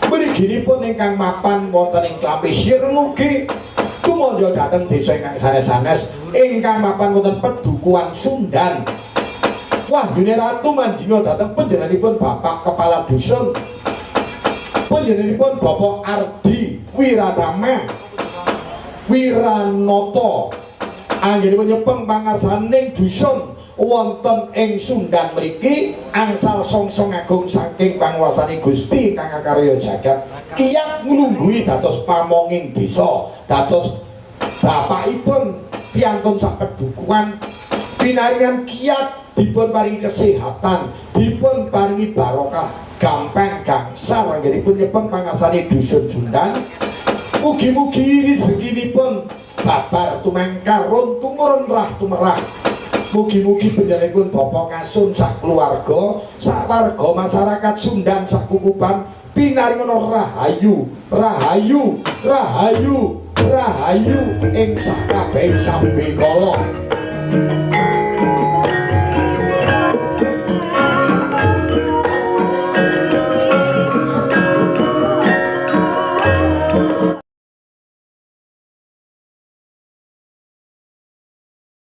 Mriginipun ingkang mapan wonten ing Klampesir mugi tumanja dhateng desa ingkang sanes-sanes ingkang mapan wonten Pedukuhan Sundan. Wahyune Ratu manjinga dhateng panjenenganipun Bapak Kepala Dusun, panjenenganipun Bapak Ardi Wiratama Wiranata anggenipun nyepeng pangarsaning dusun wonten ing Sundan mriki angsal songsong agung saking panguwasane Gusti ingkang akarya jagat kiyat nglungguhi dados pamonging desa dados bapakipun piantun sak pedukuhan pinaringan kiyat dipun paringi kesehatan dipun paringi barokah gampang gangsal anggenipun nyepeng pangarsane dusun Sundan. Mugi-mugi rezekinipun babar tumengkar ron tumurun rah tumerah. Mugi-mugi panjenenganipun Bapak Kasun sak keluarga sak warga masyarakat Sundan sak kukuban pinaringana rahayu rahayu rahayu rahayu ing sakabehing sambe kala.